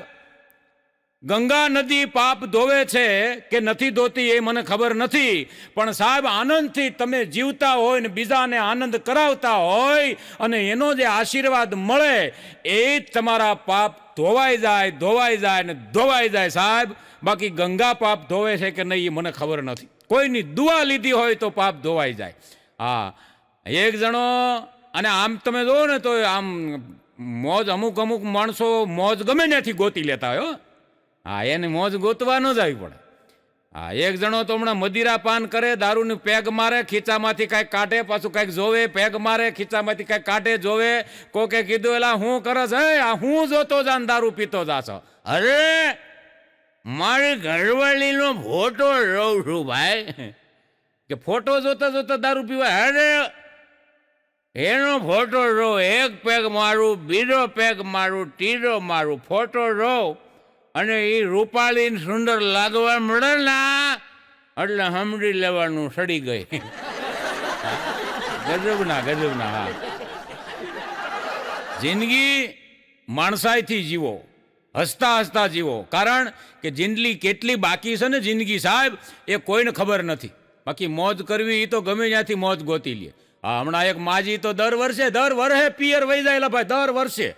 [SPEAKER 1] ગંગા નદી પાપ ધોવે છે કે નથી ધોતી એ મને ખબર નથી, પણ સાહેબ આનંદથી તમે જીવતા હોય ને બીજાને આનંદ કરાવતા હોય અને એનો જે આશીર્વાદ મળે એ જ તમારા પાપ ધોવાઈ જાય ને ધોવાઈ જાય સાહેબ. બાકી ગંગા પાપ ધોવે છે કે નહીં એ મને ખબર નથી. કોઈની દુઆ લીધી હોય તો પાપ ધોવાઈ જાય. હા એક જણો, અને આમ તમે જુઓ ને તો આમ મોજ અમુક માણસો મોજ ગમે ત્યાંથી ગોતી લેતા હોય. હા એને મોજ ગોતવા ન જ આવી પડે. હા એક જણો તો હમણાં મદિરા પાન કરે, દારૂની પેગ મારે, ખીચામાંથી કાંઈક કાઢે, પાછું કાંઈક જોવે, પેગ મારે, ખીચામાંથી કાંઈક કાઢે જોવે. કોકે કીધું એલા હું કરસ? હે આ હું જોતો જા દારૂ પીતો જાશો? અરે મારી ઘરવાળીનો ફોટો રહું છું ભાઈ. કે ફોટો જોતા જોતા દારૂ પીવા? અરે એનો ફોટો રહો, એક પેગ મારું, બીજો પેગ મારું, ત્રીજો મારું, ફોટો રહો અને એ રૂપાળીને સુંદર લાગવા મળે ના એટલે સમજી લેવાનું સડી ગઈ. ગજબના. હા જિંદગી માણસાઈથી જીવો, હસતા જીવો. કારણ કે જિંદગી કેટલી બાકી છે ને જિંદગી સાહેબ એ કોઈને ખબર નથી. બાકી મોજ કરવી એ તો ગમે ત્યાંથી મોજ ગોતી લે. હા, હમણાં એક માજી તો દર વર્ષે પિયર વહી જાય ભાઈ, દર વર્ષે.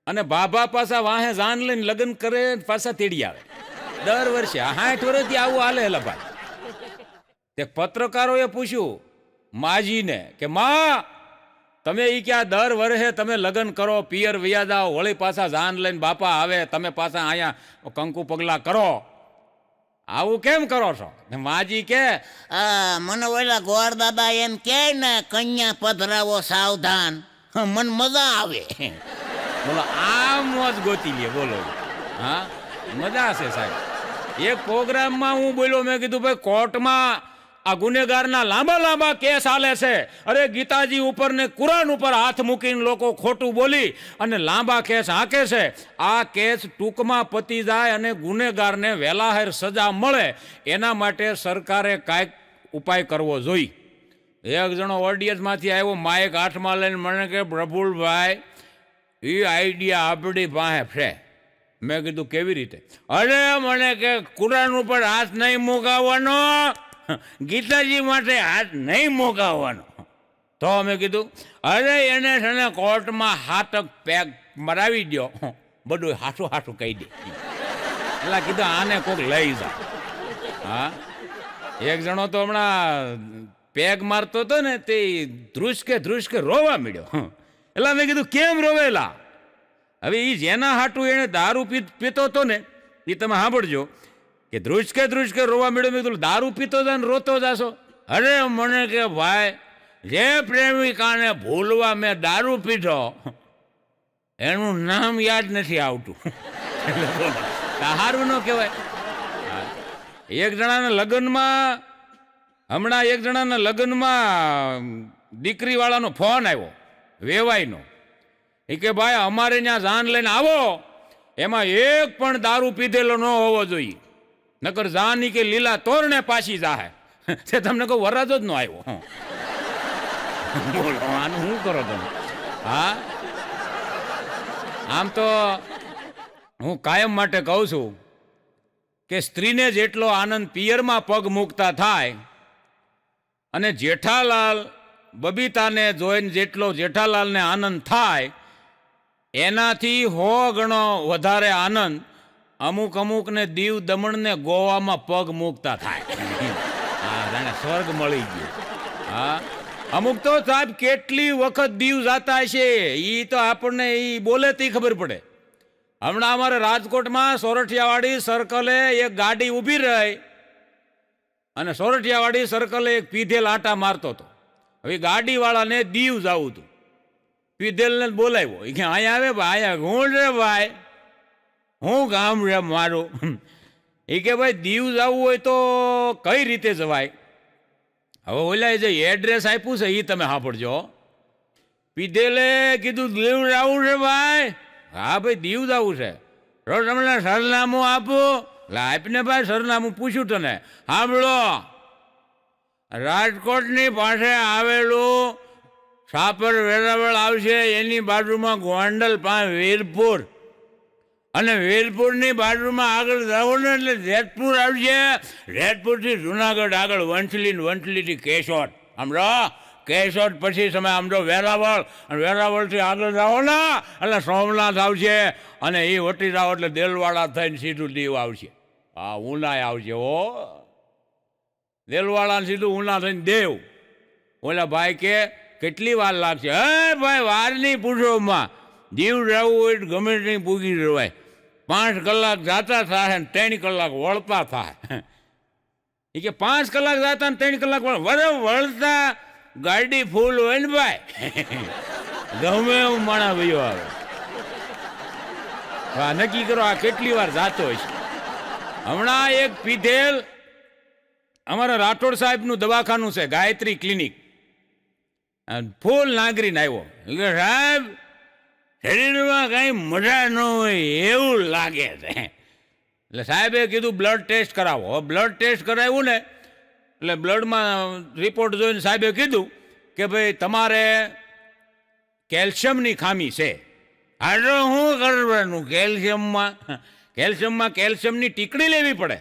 [SPEAKER 1] અને બાબા પાછા વાહે જાન લઈને લગ્ન કરે પાછા તેડી આવે દર વર્ષે. 60 વર્ષથી આવું હાલે હેલા ભાઈ. તે પત્રકારોએ પૂછ્યું માજીને કે માં, તમે ઈ ક્યાં દર વર્ષે તમે લગ્ન કરો, પિયર વૈયા જાઓ, વળી પાછા જાન લઈને બાપા આવે, તમે પાછા અહીંયા કંકુ પગલા કરો, આવું કેમ કરો છો? માજી કે
[SPEAKER 2] મને ઓલા ગોળ દાદા એમ કે ને, કન્યા પધરાવો સાવધાન, મને મજા આવે.
[SPEAKER 1] બોલો આમ મોજ ગોતી લે. બોલો હા, મજા છે સાહેબ. એક પ્રોગ્રામમાં હું બોલ્યો, મેં કીધું ભાઈ કોર્ટમાં આ ગુનેગારના લાંબા લાંબા કેસ હાલે છે. અરે ગીતાજી ઉપર ને કુરાન ઉપર હાથ મૂકીને લોકો ખોટું બોલી અને લાંબા કેસ હાંકે છે. આ કેસ ટૂંકમાં પતી જાય અને ગુનેગારને વહેલાહેર સજા મળે, એના માટે સરકારે કાંઈક ઉપાય કરવો જોઈએ. એક જણો ઓડિયન્સમાંથી આવ્યો, માઇક હાથમાં લઈને મને કે પ્રફુલભાઈ, એ આઈડિયા આપણી પાસે છે. મેં કીધું કેવી રીતે? અરે મને કે કુરાન ઉપર હાથ નહીં મુકાવવાનો, ગીતાજી માટે હાથ નહીં મુકાવવાનો. તો મેં કીધું અરે એને છે ને કોર્ટમાં હાથક પેક મરાવી દો, બધું હાથું હાથું કહી દે. એટલે કીધું આને કોઈક લઈ જાય. હા, એક જણો તો હમણાં પેગ મારતો હતો ને, તે ધ્રુસકે રોવા મળ્યો. એટલે મેં કીધું કેમ રોવેલા? હવે એ જેના હાટું એને દારૂ પીતો હતો ને, એ તમે સાંભળજો કે ધ્રુસકે રોવા મળ્યો. મેં કીધું દારૂ પીતો જાય ને રોતો જાશો? અરે મને કે ભાઈ, જે પ્રેમિકાને ભૂલવા મેં દારૂ પીધો એનું નામ યાદ નથી આવતું. સારું ન કહેવાય. એક જણાના લગ્નમાં દીકરીવાળાનો ફોન આવ્યો, વેવાઈનો. એ કે ભાઈ અમારે ત્યાં જાન લઈને આવો, એમાં એક પણ દારૂ પીધેલો ન હોવો જોઈએ, નકર જાની કે લીલા તોરણે પાછી જાહે. તે તમને કહું વરરાજો જ ન આવ્યો. બોલો આનું શું કરો તમે? હા, આમ તો હું કાયમ માટે કહું છું કે સ્ત્રીને જેટલો આનંદ પિયરમાં પગ મૂકતા થાય અને જેઠાલાલ બબીતાને જોઈને જેટલો જેઠાલાલને આનંદ થાય, એનાથી 100 ગણો વધારે આનંદ અમુકને દીવ દમણને ગોવામાં પગ મૂકતા થાય. હા, જાણે સ્વર્ગ મળી ગયો. હા, અમુક તો સાહેબ કેટલી વખત દીવ જાતા હશે, એ તો આપણને એ બોલે તે ખબર પડે. હમણાં અમારે રાજકોટમાં સોરઠિયાવાડી સર્કલે એક ગાડી ઊભી રહી અને સોરઠિયાવાડી સર્કલે એક પીધેલ આટા મારતો હતો. હવે ગાડીવાળાને દીવ જવું હતું, પીધેલને બોલાવ્યો. એ કે અહીંયા આવે ભાઈ, અહીંયા હું રે ભાઈ, હું ગામ રે મારું. એ કે ભાઈ દીવ જવું હોય તો કઈ રીતે જવાય? હવે ઓલા જે એડ્રેસ આપ્યું છે એ તમે સાંભળજો. પીધેલે કીધું દીવ જવું છે ભાઈ. હા ભાઈ દીવ જવું છે, તો તમને સરનામું આપું. આપને ભાઈ સરનામું પૂછ્યું તને. સાંભળો, રાજકોટની પાસે આવેલું સાપર વેરાવળ આવશે, એની બાજુમાં ગોંડલ પાસે વીરપુર, અને વીરપુરની બાજુમાં આગળ જાઓ ને એટલે જેતપુર આવશે. જેતપુરથી જુનાગઢ આગળ વંથલીથી કેશોદ. સમજો, કેશોદ પછી તમે સમજો વેરાવળ, અને વેરાવળથી આગળ જાઓ ને એટલે સોમનાથ આવશે, અને એ વટી જાઓ એટલે દેલવાડા થઈને સીધું દીવ આવશે. હા, ઉનાય આવશે. ઓ દેલવાડા સીધું ઉના થઈને દેવ. ઓલા ભાઈ કે કેટલી વાર લાગશે? હે ભાઈ, વાર નહીં પૂછોમાં, દીવ જવું હોય તો ગમે ત્યાં પૂગી જવાય. 5 કલાક જાતા થાય ને 3 કલાક વળતા થાય. એ કે 5 કલાક જાતા ને 3 કલાક વળતા ગાડી ફૂલ હોય ને ભાઈ, ગમે એવું માણા વયો આવે. હા, નક્કી કરો આ કેટલી વાર જાતો હશે. હમણાં એક પીધેલ અમારા રાઠોડ સાહેબનું દવાખાનું છે, ગાયત્રી ક્લિનિક, ફૂલ નાગરીને આવ્યો. સાહેબ, શરીરમાં કઈ મજા ન હોય એવું લાગે છે. એટલે સાહેબે કીધું બ્લડ ટેસ્ટ કરાવો. બ્લડ ટેસ્ટ કરાવ્યું ને એટલે બ્લડમાં રિપોર્ટ જોઈને સાહેબે કીધું કે ભાઈ તમારે કેલ્શિયમની ખામી છે. આ તો શું કરવાનું? કેલ્શિયમની ટીકડી લેવી પડે.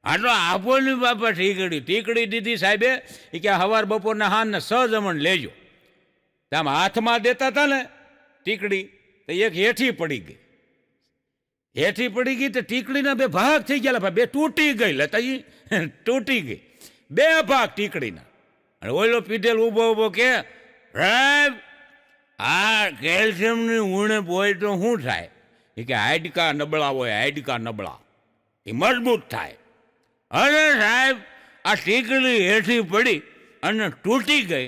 [SPEAKER 1] હા તો આપો ને બાપા ટીકડી. ટીકડી દીધી સાહેબે, એ કે હવાર બપોરના હાન ને 6 જમણ લેજો. આમ હાથમાં દેતા હતા ને ટીકડી, તો એક હેઠી પડી ગઈ. હેઠી પડી ગઈ તો ટીકડીના 2 ભાગ થઈ ગયા. ભાઈ 2 તૂટી ગઈ. લેતા તૂટી ગઈ 2 ભાગ ટીકડીના. અને ઓલો પીધેલ ઊભો ઊભો કે સાહેબ આ કેલ્શિયમની ઉણપ હોય તો શું થાય? એ કે હાડકા નબળા હોય, હાડકા નબળા, એ મજબૂત થાય. અરે સાહેબ આ ટીકડી હેઠી પડી અને તૂટી ગઈ,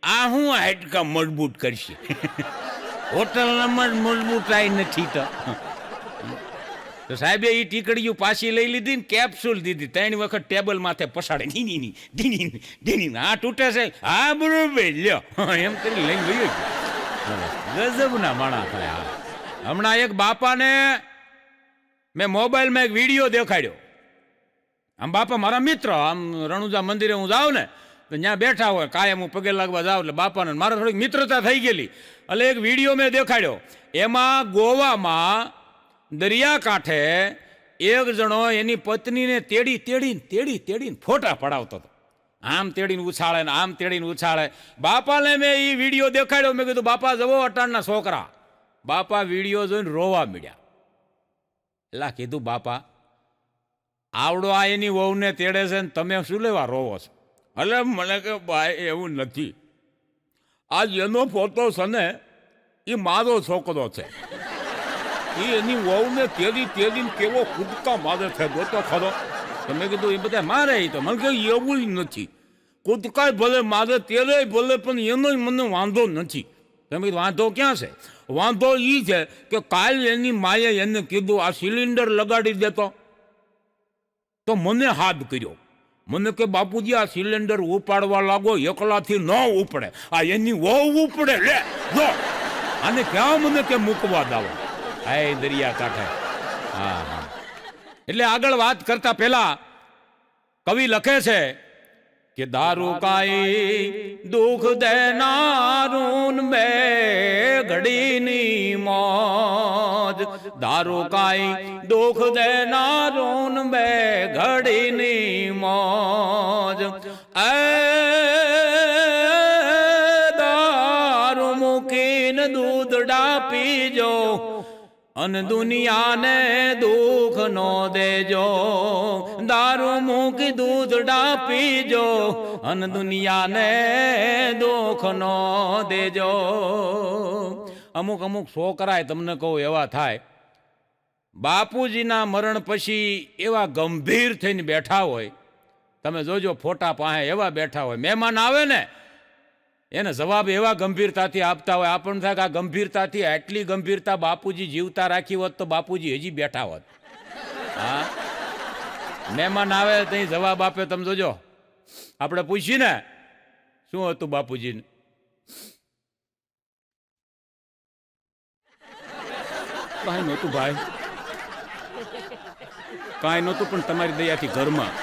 [SPEAKER 1] આ હું હાડકા મજબૂત કરશે? હોટલનામાં જ મજબૂતાઈ નથી તો સાહેબે એ ટીકડીઓ પાછી લઈ લીધી ને કેપ્સ્યુલ દીધી. 3 વખત ટેબલ માથે પસાડે. ઢીની ઢીની ઢીની. આ તૂટે છે, હા બરોબર લ્યો, એમ કરી લઈને ગયો. ગજબના માણા થાય. હમણાં એક બાપાને મેં મોબાઈલમાં એક વિડીયો દેખાડ્યો. આમ બાપા મારા મિત્ર, આમ રણુજા મંદિરે હું જાઉં ને તો ત્યાં બેઠા હોય, કાયમ હું પગે લાગવા જાઉં એટલે બાપાને મારે થોડીક મિત્રતા થઈ ગયેલી. એટલે એક વિડીયો મેં દેખાડ્યો. એમાં ગોવામાં દરિયાકાંઠે એક જણો એની પત્નીને તેડીને ફોટા પડાવતો હતો. આમ તેડીને ઉછાળે ને આમ તેડીને ઉછાળે. બાપાને મેં એ વિડીયો દેખાડ્યો. મેં કીધું બાપા જવો અટાણના છોકરા. બાપા વિડીયો જોઈને રોવા મળ્યા. એટલે કીધું બાપા આવડો આ એની વહુને તેડે છે ને તમે શું લેવા રોવો છો? એટલે મને કે ભાઈ એવું નથી, આજ એનો ફોટો છે ને એ મારો છોકરો છે, એ એની વહુને તેડીને કેવો કૂદકા મારે છે જોતો ખરો. તમે કીધું એ બધા મારે. તો મને કહે એવું નથી, કૂદકાય ભલે મારે તેરે ભલે, પણ એનો મને વાંધો નથી. તમે કીધું વાંધો ક્યાં છે? વાંધો એ છે કે કાલ એની માએ એને કીધું આ સિલિન્ડર લગાડી દેતો, તો મને હાથ કર્યો. મને કે બાપુજી આ સિલિન્ડર ઉપાડવા લાગો, એકલાથી ન ઉપડે, આ એની વહુ ઉપડે. લે જો આને ક્યાં મને કે મૂકવા દાવો. હા દરિયા કાંઠે. હા હા. એટલે આગળ વાત કરતા પહેલા કવિ લખે છે કે દારૂ કાઈ દુઃખ દેનારું બે ઘડીની મોજ, દારૂ કાઈ દુઃખ દેનારું બે ઘડીની મોજ. એ દારૂ મૂકીને દૂધડા પીજો અને દુનિયાને દુઃખ નો દેજો. દારૂ મૂકી દૂધડા પીજો અને દુનિયાને દુઃખ નો દેજો. અમુક છોકરાય તમને કહું એવા થાય, બાપુજીના મરણ પછી એવા ગંભીર થઈને બેઠા હોય. તમે જોજો ફોટા પાસે એવા બેઠા હોય, મહેમાન આવે ને એને જવાબ એવા ગંભીરતાથી આપતા હોય. આપણને થાય કે આ ગંભીરતાથી, આટલી ગંભીરતા બાપુજી જીવતા રાખી હોત તો બાપુજી હજી બેઠા હોત. હા, મહેમાન આવે ત્યાં જવાબ આપે. તમે જોજો, આપણે પૂછીને શું હતું બાપુજીને, કાંઈ નહોતું ભાઈ, કાંઈ નહોતું, પણ તમારી દયાથી ઘરમાં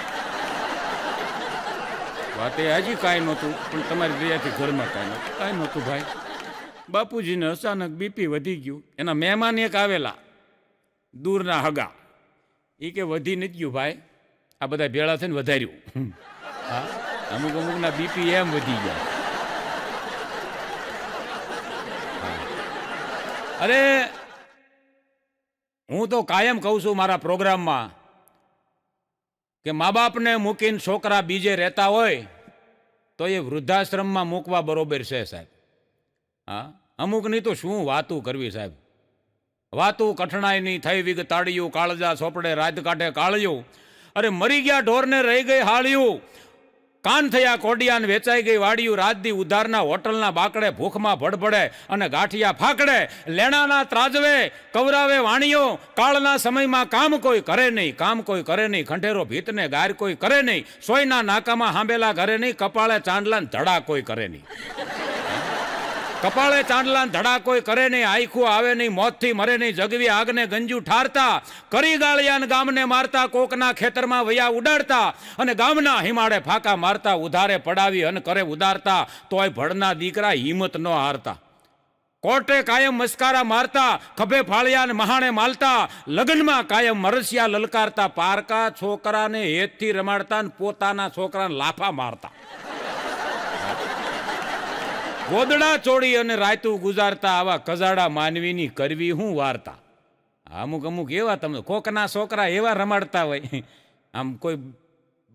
[SPEAKER 1] વાતે હજી કાંઈ નહોતું, પણ તમારી દયાથી ઘરમાં કાંઈ નહોતું ભાઈ. બાપુજીને અચાનક બીપી વધી ગયું. એના મહેમાન એક આવેલા દૂરના હગા, એ કે વધી નથી ગયું ભાઈ, આ બધા ભેળા થઈને વધાર્યું. હા, અમુકના બીપી એમ વધી ગયા. અરે હું તો કાયમ કહું છું મારા પ્રોગ્રામમાં કે મા બાપને મૂકીને છોકરા બીજે રહેતા હોય તો એ વૃદ્ધાશ્રમમાં મૂકવા બરોબર છે સાહેબ. હા, અમુકની તો શું વાતું કરવી સાહેબ, વાતું કઠણાઈની થઈ વિગ તાળિયું, કાળજા સોપડે રાત કાઢે કાળિયું. અરે મરી ગયા ઢોરને રહી ગઈ હાળિયું, કાન થયા કોડિયાને વેચાઈ ગઈ વાડિયું. રાતદી ઉધારના હોટલના બાકડે ભૂખમાં ભડભડે અને ગાંઠિયા ફાકડે. લેણાના ત્રાજવે કવરાવે વાણીઓ, કાળના સમયમાં કામ કોઈ કરે નહીં, કામ કોઈ કરે નહીં. ખંઠેરો ભીતને ગાર કોઈ કરે નહીં, સોયના નાકામાં હાંભેલા ઘરે નહીં. કપાળે ચાંદલાને ધડા કોઈ કરે નહીં, કપાળે ચાંદલાને ધડા કોઈ કરે નહીં. આખું આવે નહીં, મોતથી મરે નહીં. જગવી આગને ગંજુ ઠારતા, કરી ગાળિયાને ગામને મારતા. કોકના ખેતરમાં વયા ઉડાડતા અને ગામના હિમાડે ફાકા મારતા. ઉધારે પડાવી અને કરે ઉદારતા, તોય ભડના દીકરા હિંમત ન હારતા. કોર્ટે કાયમ મસ્કારા મારતા, ખભે ફાળિયા ને મહાણે માલતા, લગ્નમાં કાયમ મરસિયા લલકારતા, પારકા છોકરાને હેતથી રમાડતા ને પોતાના છોકરાને લાફા મારતા, ગોદડા ચોડી અને રાયતું ગુજારતા, આવા કજાડા માનવીની કરવી હું વાર્તા. અમુક અમુક એવા તમને કોકના છોકરા એવા રમાડતા હોય, આમ કોઈ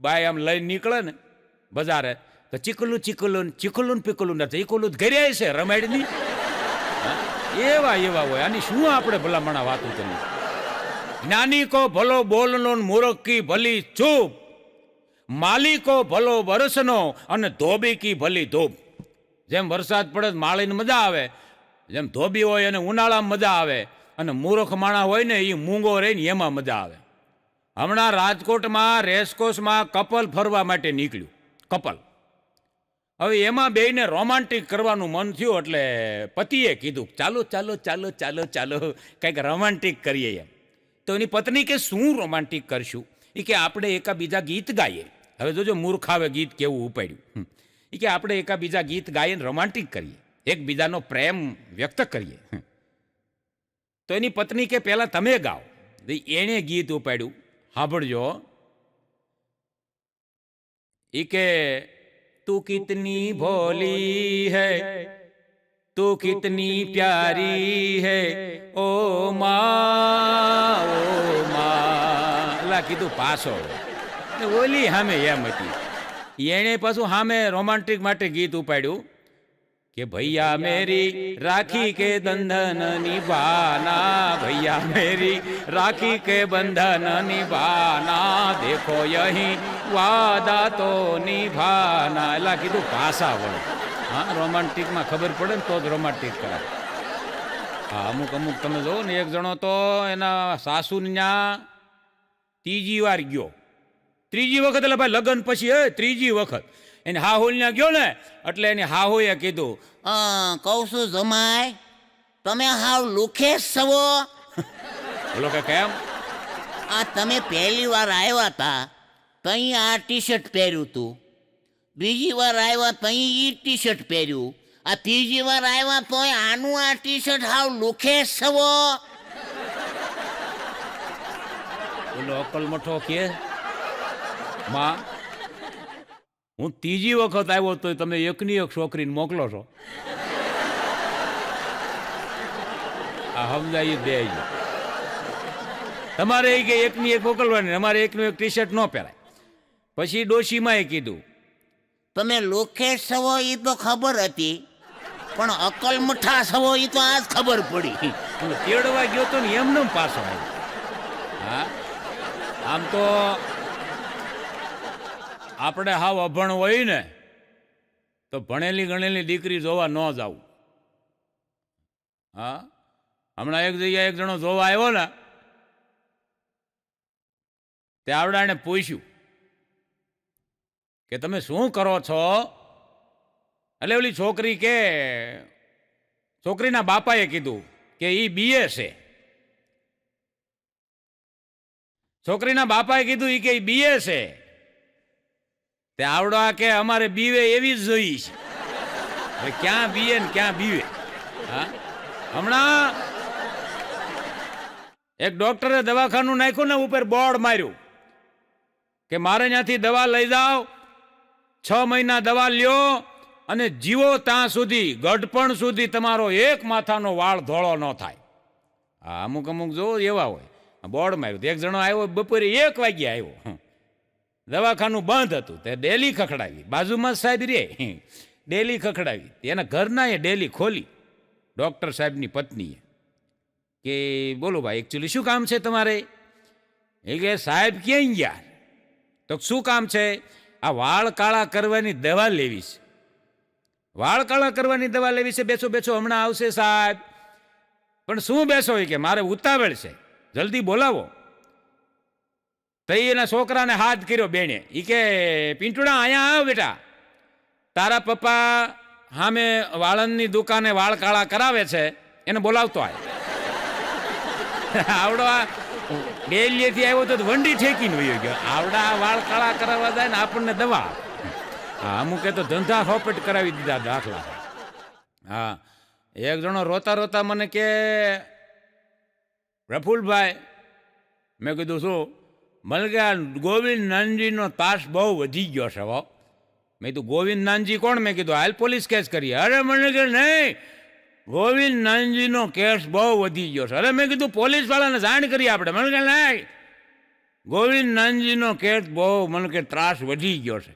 [SPEAKER 1] બાય આમ લઈને નીકળે ને બજારે તો ચીકલું ચીકલું ચીકલું પીકલું નથી, ચીકલું ઘરે છે રમાડની, એવા એવા હોય. આની શું આપણે ભલામણા વાતું કરી. જ્ઞાની કો ભલો બોલનો મૂર્ખ કી ભલી ચૂપ, માલિકો ભલો વરસનો અને ધોબી કી ભલી ધૂપ. જેમ વરસાદ પડે માળીને મજા આવે, જેમ ધોબી હોય અને ઉનાળામાં મજા આવે, અને મૂર્ખ માણા હોય ને એ મૂંગો રહે ને એમાં મજા આવે. હમણાં રાજકોટમાં રેસકોર્સમાં કપલ ફરવા માટે નીકળ્યું, કપલ. હવે એમાં બેયને રોમાન્ટિક કરવાનું મન થયું એટલે પતિએ કીધું ચાલો ચાલો ચાલો ચાલો ચાલો કંઈક રોમાન્ટિક કરીએ એમ. તો એની પત્ની કે શું રોમાન્ટિક કરશું? એ કે આપણે એકાબીજા ગીત ગાઈએ. હવે જોજો મૂર્ખાવે ગીત કેવું ઉપાડ્યું. એ કે આપણે એકાબીજા ગીત ગાઈને રોમાન્ટિક કરીએ, એકબીજાનો પ્રેમ વ્યક્ત કરીએ. તો એની પત્ની કે પહેલાં તમે ગાઓ. એણે ગીત ઉપાડ્યું, સાંભળજો. એ કે तू कितनी भोली है, तू कितनी प्यारी है, ओ माँ લા કીધું પાછો ઓલી સામે એમ હતી. એણે પાછું સામે રોમાન્ટિક માટે ગીત ઉપાડ્યું કે ભૈયા મેરી રાખી કે બંધન નિભાના, ભૈયા મેરી રાખી કે બંધન નિભાના, દેખો યહી વાદા તો નિભાના. એલા કીધું ભાષા વળે. હા, રોમાન્ટિકમાં ખબર પડે ને તો જ રોમાન્ટિક કરાય. હા, અમુક અમુક તમે જો ને, એક જણો તો એના સાસુને ત્યાં ત્રીજી વાર ગયો. ત્રીજી વખત એટલે ભાઈ લગ્ન પછી ત્રીજી વખત એને હાહુલ ત્યાં ગયો ને એટલે એની હાહુએ કીધું
[SPEAKER 2] કહું છું જમાય, તમે હાવ લુખેશ છો.
[SPEAKER 1] બોલો કે કેમ?
[SPEAKER 2] આ તમે પહેલી વાર આવ્યા હતા તઈ આ ટી શર્ટ પહેર્યું તું, બીજી વાર આવ્યા તઈ ઈ ટી શર્ટ પહેર્યું, આ ત્રીજી વાર આવ્યા તોય આનું આ ટી શર્ટ હાવ લુખેશ છો.
[SPEAKER 1] બોલો અકલ મઠો કે માં, હું ત્રીજી વખત આવ્યો તો તમે એકની એક છોકરીને મોકલો છો. આ સમજાય દે તમારે એ કે એકની એક મોકલવાની, અમારે એકનું એક ટી શર્ટ ન પહેરાય. પછી ડોશીમાં કીધું
[SPEAKER 2] તમે લુખેશ છો એ તો ખબર હતી, પણ અકલ મઠા છો એ તો આજ ખબર પડી.
[SPEAKER 1] તેડવા ગયો તો ને એમને પાછો આવ્યો. હા, આમ તો આપણે હાવ અભણ હોય ને તો ભણેલી ગણેલી દીકરી જોવા ન જાવું. હા, હમણાં એક જગ્યાએ એક જણો જોવા આવ્યો ને, તે આવડાને પૂછ્યું કે તમે શું કરો છો? એટલે ઓલી છોકરી કે, છોકરીના બાપાએ કીધું કે એ બીએ છે. છોકરીના બાપાએ કીધું એ કે બીએ છે. તે આવડા કે અમારે બીવે એવી જ જોઈ છે. હવે ક્યાં બીએ ને ક્યાં બીવે? હા, હમણાં એક ડોક્ટરે દવાખાનું નાખ્યું ને, ઉપર બોર્ડ માર્યું કે મારે ત્યાંથી દવા લઈ જાઓ, 6 મહિના દવા લ્યો અને જીવો ત્યાં સુધી, ગઢપણ સુધી તમારો એક માથાનો વાળ ધોળો ન થાય. હા, અમુક અમુક જો એવા હોય. બોર્ડ માર્યું. એક જણો આવ્યો બપોરે 1 વાગ્યે આવ્યો, દવાખાનું બંધ હતું. તે ડેલી ખખડાવી, બાજુમાં સાહેબ રે, ડેલી ખખડાવી. એના ઘરના એ ડેલી ખોલી ડૉક્ટર સાહેબની પત્નીએ કે બોલો ભાઈ એકચ્યુઅલી શું કામ છે તમારે? એ કે સાહેબ ક્યાંય ગયા? તો શું કામ છે? આ વાળ કાળા કરવાની દવા લેવી છે. વાળ કાળા કરવાની દવા લેવી છે. બેસો બેસો, હમણાં આવશે સાહેબ. પણ શું બેસો? એ કે મારે ઉતાવળ છે, જલ્દી બોલાવો. તો એના છોકરાને હાથ કર્યો બેને. એ કે પિંટુડા અહીંયા આવ બેટા, તારા પપ્પા સામે વાળંદની દુકાને વાળ કાળા કરાવે છે, એને બોલાવતો આય. આવડો આ ડેલીએથી આવ્યો તો વંડી ઠેકીને વયો ગયો. આવડા વાળ કાળા કરાવવા જાય ને આપણને દવા. હા, અમુકે તો ધંધા હોપટ કરાવી દીધા દાખલા. હા, એક જણો રોતા રોતા મને કે પ્રફુલભાઈ, મેં કીધું શું? મને કે આ ગોવિંદ નાનજીનો તાસ બહુ વધી ગયો છે હો. મેં કીધું ગોવિંદ નાનજી કોણ? મેં કીધું હાલ પોલીસ કેસ કરીએ. અરે મને કે નહીં, ગોવિંદ નાનજીનો કેસ બહુ વધી ગયો છે. અરે મેં કીધું પોલીસવાળાને જાણ કરીએ આપણે. મને કે નહીં, ગોવિંદ નાનજીનો કેસ બહુ મને કે ત્રાસ વધી ગયો છે.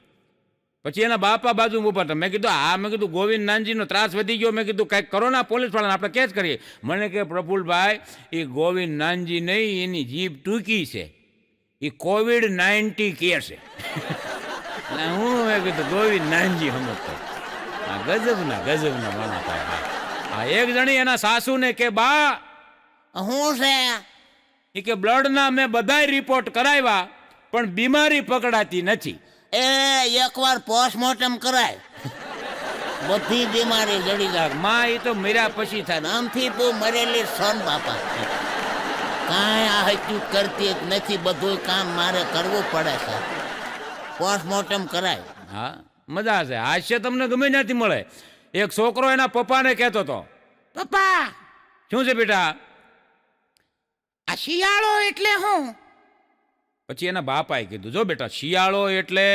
[SPEAKER 1] પછી એના બાપા બાજુ ઉભા હતા. મેં કીધું હા, મેં કીધું ગોવિંદ નાનજીનો ત્રાસ વધી ગયો. મેં કીધું કંઈક કરો ને પોલીસવાળાને, આપણે કેસ કરીએ. મને કે પ્રફુલભાઈ, એ ગોવિંદ નાનજી નહીં, એની જીભ ટૂંકી છે, એ COVID-19 કે છે. હું મેં કીધું ગોવિંદ નાનજી સમજતો. આ ગજબના માણસ થાય. આ એક જણી એના સાસુને કે બા
[SPEAKER 2] શું છે?
[SPEAKER 1] એ કે બ્લડના મેં બધાય રિપોર્ટ કરાવ્યા પણ બીમારી પકડાતી નથી.
[SPEAKER 2] એ એકવાર પોસ્ટમોર્ટમ કરાય, બધી બીમારી જડી જાય.
[SPEAKER 1] માં એ તો મર્યા પછી થાય.
[SPEAKER 2] નામથી તું મરેલી સોન બાપા, કાંઈ આ હત્યું કરતી જ નથી. બધું કામ મારે કરવું પડે છે. પોસ્ટમોર્ટમ કરાય.
[SPEAKER 1] હા, મજા છે. હાસ્ય તમને ગમે ત્યાંથી મળે. એક છોકરો એના પપ્પાને કહેતો હતો, પપ્પા શું છે બેટા? આ શિયાળો એટલે શું? પછી એના બાપાએ કીધું, જો બેટા, શિયાળો એટલે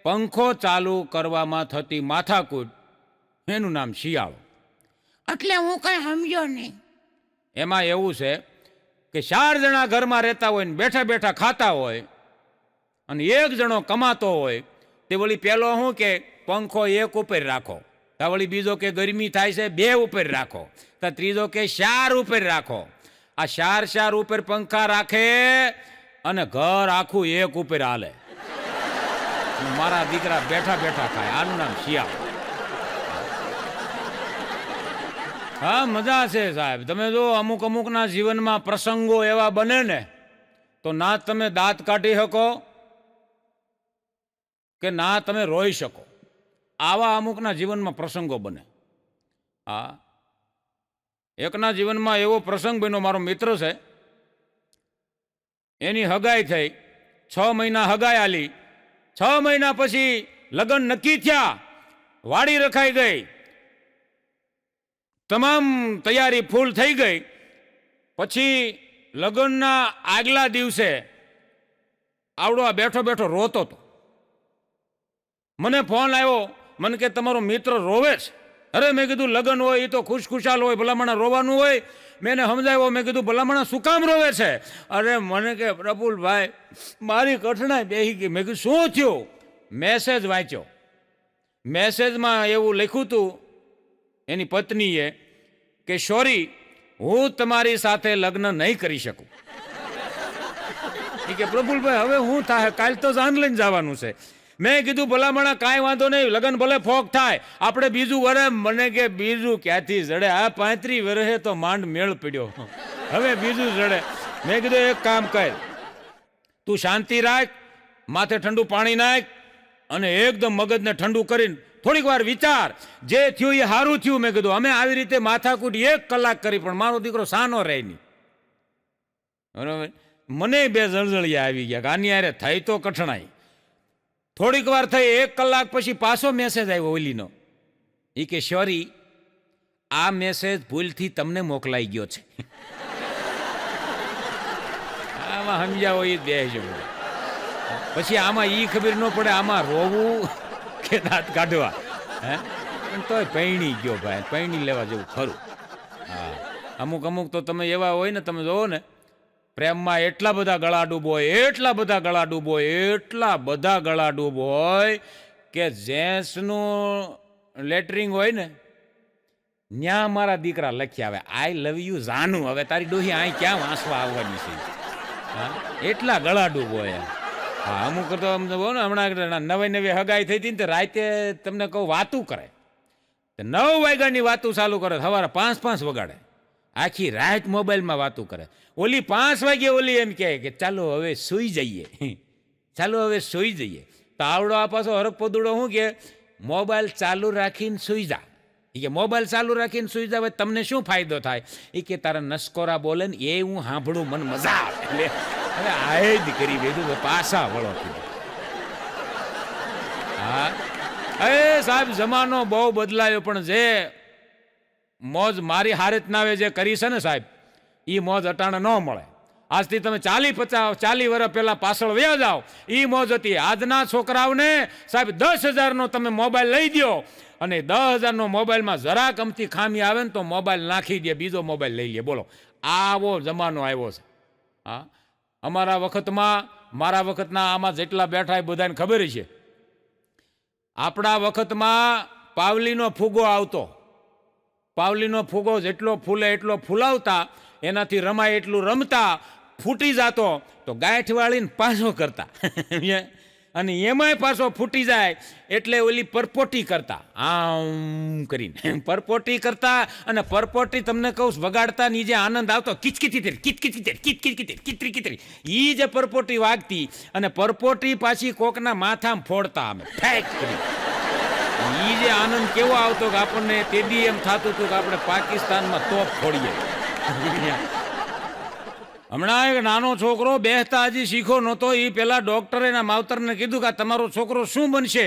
[SPEAKER 1] પંખો ચાલુ કરવામાં થતી માથાકૂટ, એનું નામ શિયાળો.
[SPEAKER 3] એટલે હું કઈ સમજ્યો નહીં.
[SPEAKER 1] એમાં એવું છે કે 4 જણા ઘરમાં રહેતા હોય ને બેઠા બેઠા ખાતા હોય, અને એક જણો કમાતો હોય, તે વળી પેલો શું કે પંખો એક ઉપર રાખો, તા વળી બીજો કે ગરમી થાય છે 2 ઉપર રાખો, તા ત્રીજો કે 4 ઉપર રાખો. આ 4 ઉપર પંખા રાખે અને ઘર આખું એક ઉપર હાલે. મારા દીકરા બેઠા બેઠા ખાય. આનું નામ શિયાળો. હા, મજા છે સાહેબ. તમે જો અમુકના જીવનમાં પ્રસંગો એવા બને ને, તો ના તમે દાંત કાઢી શકો કે ના તમે રોઈ શકો. આવા અમુકના જીવનમાં પ્રસંગો બને. હા, એકના જીવનમાં એવો પ્રસંગ બન્યો. મારો મિત્ર છે, એની હગાઈ થઈ, 6 મહિના હગાઈ આલી. 6 મહિના પછી લગ્ન નક્કી થયા, વાડી રખાઈ ગઈ, તમામ તૈયારી ફૂલ થઈ ગઈ. પછી લગ્નના આગલા દિવસે આવડો આ બેઠો બેઠો રોતો હતો. મને ફોન આવ્યો, મને કે તમારો મિત્ર રોવે છે. અરે મેં કીધું લગ્ન હોય એ તો ખુશખુશાલ હોય, ભલામણા રોવાનું હોય. મેં એને સમજાવ્યો, મેં કીધું ભલામણા શું કામ રોવે છે? અરે મને કે પ્રફુલભાઈ, મારી કઠણાઈ બેસી ગઈ. મેં કીધું શું થયું? મેસેજ વાંચ્યો. મેસેજમાં એવું લખ્યું હતું એની પત્નીએ કે સોરી, હું તમારી સાથે લગ્ન નહીં કરી શકું. એ કે પ્રફુલભાઈ હવે હું થાય, કાલ તો જાન લઈને જવાનું છે. મેં કીધું ભલામણા કાંઈ વાંધો નહીં, લગ્ન ભલે ફોક થાય, આપણે બીજું વરે. મને કે બીજું ક્યાંથી જડે? આ 35 વર્ષે તો માંડ મેળ પડ્યો, હવે બીજું જડે. મેં કીધું એક કામ કર, તું શાંતિ રાખ, માથે ઠંડુ પાણી નાખ અને એકદમ મગજને ઠંડુ કરીને થોડીક વાર વિચાર. જે થયું એ સારું થયું. મેં કીધું અમે આવી રીતે માથાકૂટ 1 કલાક કરી, પણ મારો દીકરો સાનો રહે નહીં. બરાબર? મને 2 જળજળિયા આવી ગયા કે આની યારે થઈ તો કઠણાઈ. થોડીક વાર થઈ, 1 કલાક પછી પાછો મેસેજ આવ્યો ઓલીનો. એ કે સોરી, આ મેસેજ ભૂલથી તમને મોકલાઈ ગયો છે. આમાં સમજાવો એ દેજો. પછી આમાં એ ખબર ન પડે આમાં રોવું કે દાંત કાઢવા. હે, પણ તોય પૈણી ગયો ભાઈ, પૈણી લેવા જેવું ખરું. હા, અમુક તો તમે એવા હોય ને, તમે જોવો ને, પ્રેમમાં એટલા બધા ગળા ડૂબો હોય, એટલા બધા ગળા ડૂબો હોય, એટલા બધા ગળા ડૂબો હોય કે જેન્ટ્સનું લેટરિંગ હોય ને, ન્યા મારા દીકરા લખી આવે, આઈ લવ યુ જાનું. હવે તારી ડોહી અહીં ક્યાં વાંસવા આવવાની છે? હા, એટલા ગળા ડૂબો હોય. હા, અમુક તો અમને બહુ ને, હમણાં નવી હગાઈ થઈ હતી ને, રાતે તમને કહું વાતું કરે, 9 વાગ્યાની વાતું ચાલુ કરે, સવારે 5 વગાડે, આખી રાત મોબાઈલમાં વાતું કરે. ઓલી 5 વાગે ઓલી એમ કહે કે ચાલો હવે સૂઈ જઈએ, ચાલો હવે સૂઈ જઈએ. તો આવડો આ પાછો હરકપદુડો શું કે મોબાઈલ ચાલુ રાખીને સૂઈ જા. એ કે મોબાઈલ ચાલુ રાખીને સૂઈ જાવ તમને શું ફાયદો થાય? એ કે તારા નસકોરા બોલે ને એ હું સાંભળું, મને મજા આવે. એટલે હવે આ જ કરી દીધું, પાછા વળો. હા, એ સાહેબ જમાનો બહુ બદલાયો, પણ જે મોજ મારી હારેતનાવે જે કરી છે ને સાહેબ, એ મોજ અટાણે ન મળે. આજથી તમે 40 વર્ષ પહેલા પાછળ વયા જાઓ, એ મોજ હતી. આજના છોકરાઓને સાહેબ 10,000નો તમે મોબાઈલ લઈ દો, અને 10,000નો મોબાઈલમાં જરાક અમથી ખામી આવે ને તો મોબાઈલ નાખી દે, બીજો મોબાઈલ લઈ લે. બોલો, આવો જમાનો આવ્યો છે. હા, અમારા વખતમાં, મારા વખતના આમાં જેટલા બેઠા એ બધાને ખબર છે. આપણા વખતમાં પાવલીનો ફૂગો આવતો. પાવલીનો ફૂગો જેટલો ફૂલે એટલો ફૂલાવતા, એનાથી રમાય એટલું રમતા, ફૂટી જતો તો ગાંઠ વાળીને પાછો કરતા. અને એમાંય પાછો ફૂટી જાય એટલે ઓલી પરપોટી કરતા, આમ કરીને પરપોટી કરતા. અને પરપોટી તમને કહું વગાડતા ની જે આનંદ આવતો, કિચકિચી કિચરી કિચરી, એ જે પરપોટી વાગતી, અને પરપોટી પાછી કોકના માથામાં ફોડતા અમે ફેક કરી. એ જે આનંદ કેવો આવતો કે આપણને તેદી એમ થતું હતું કે આપણે પાકિસ્તાનમાં તોપ ફોડીએ. હમણાં એક નાનો છોકરો બેસતા હજી શીખો નહોતો, એ પેલા ડોક્ટરે એના માવતરને કીધું કે તમારો છોકરો શું બનશે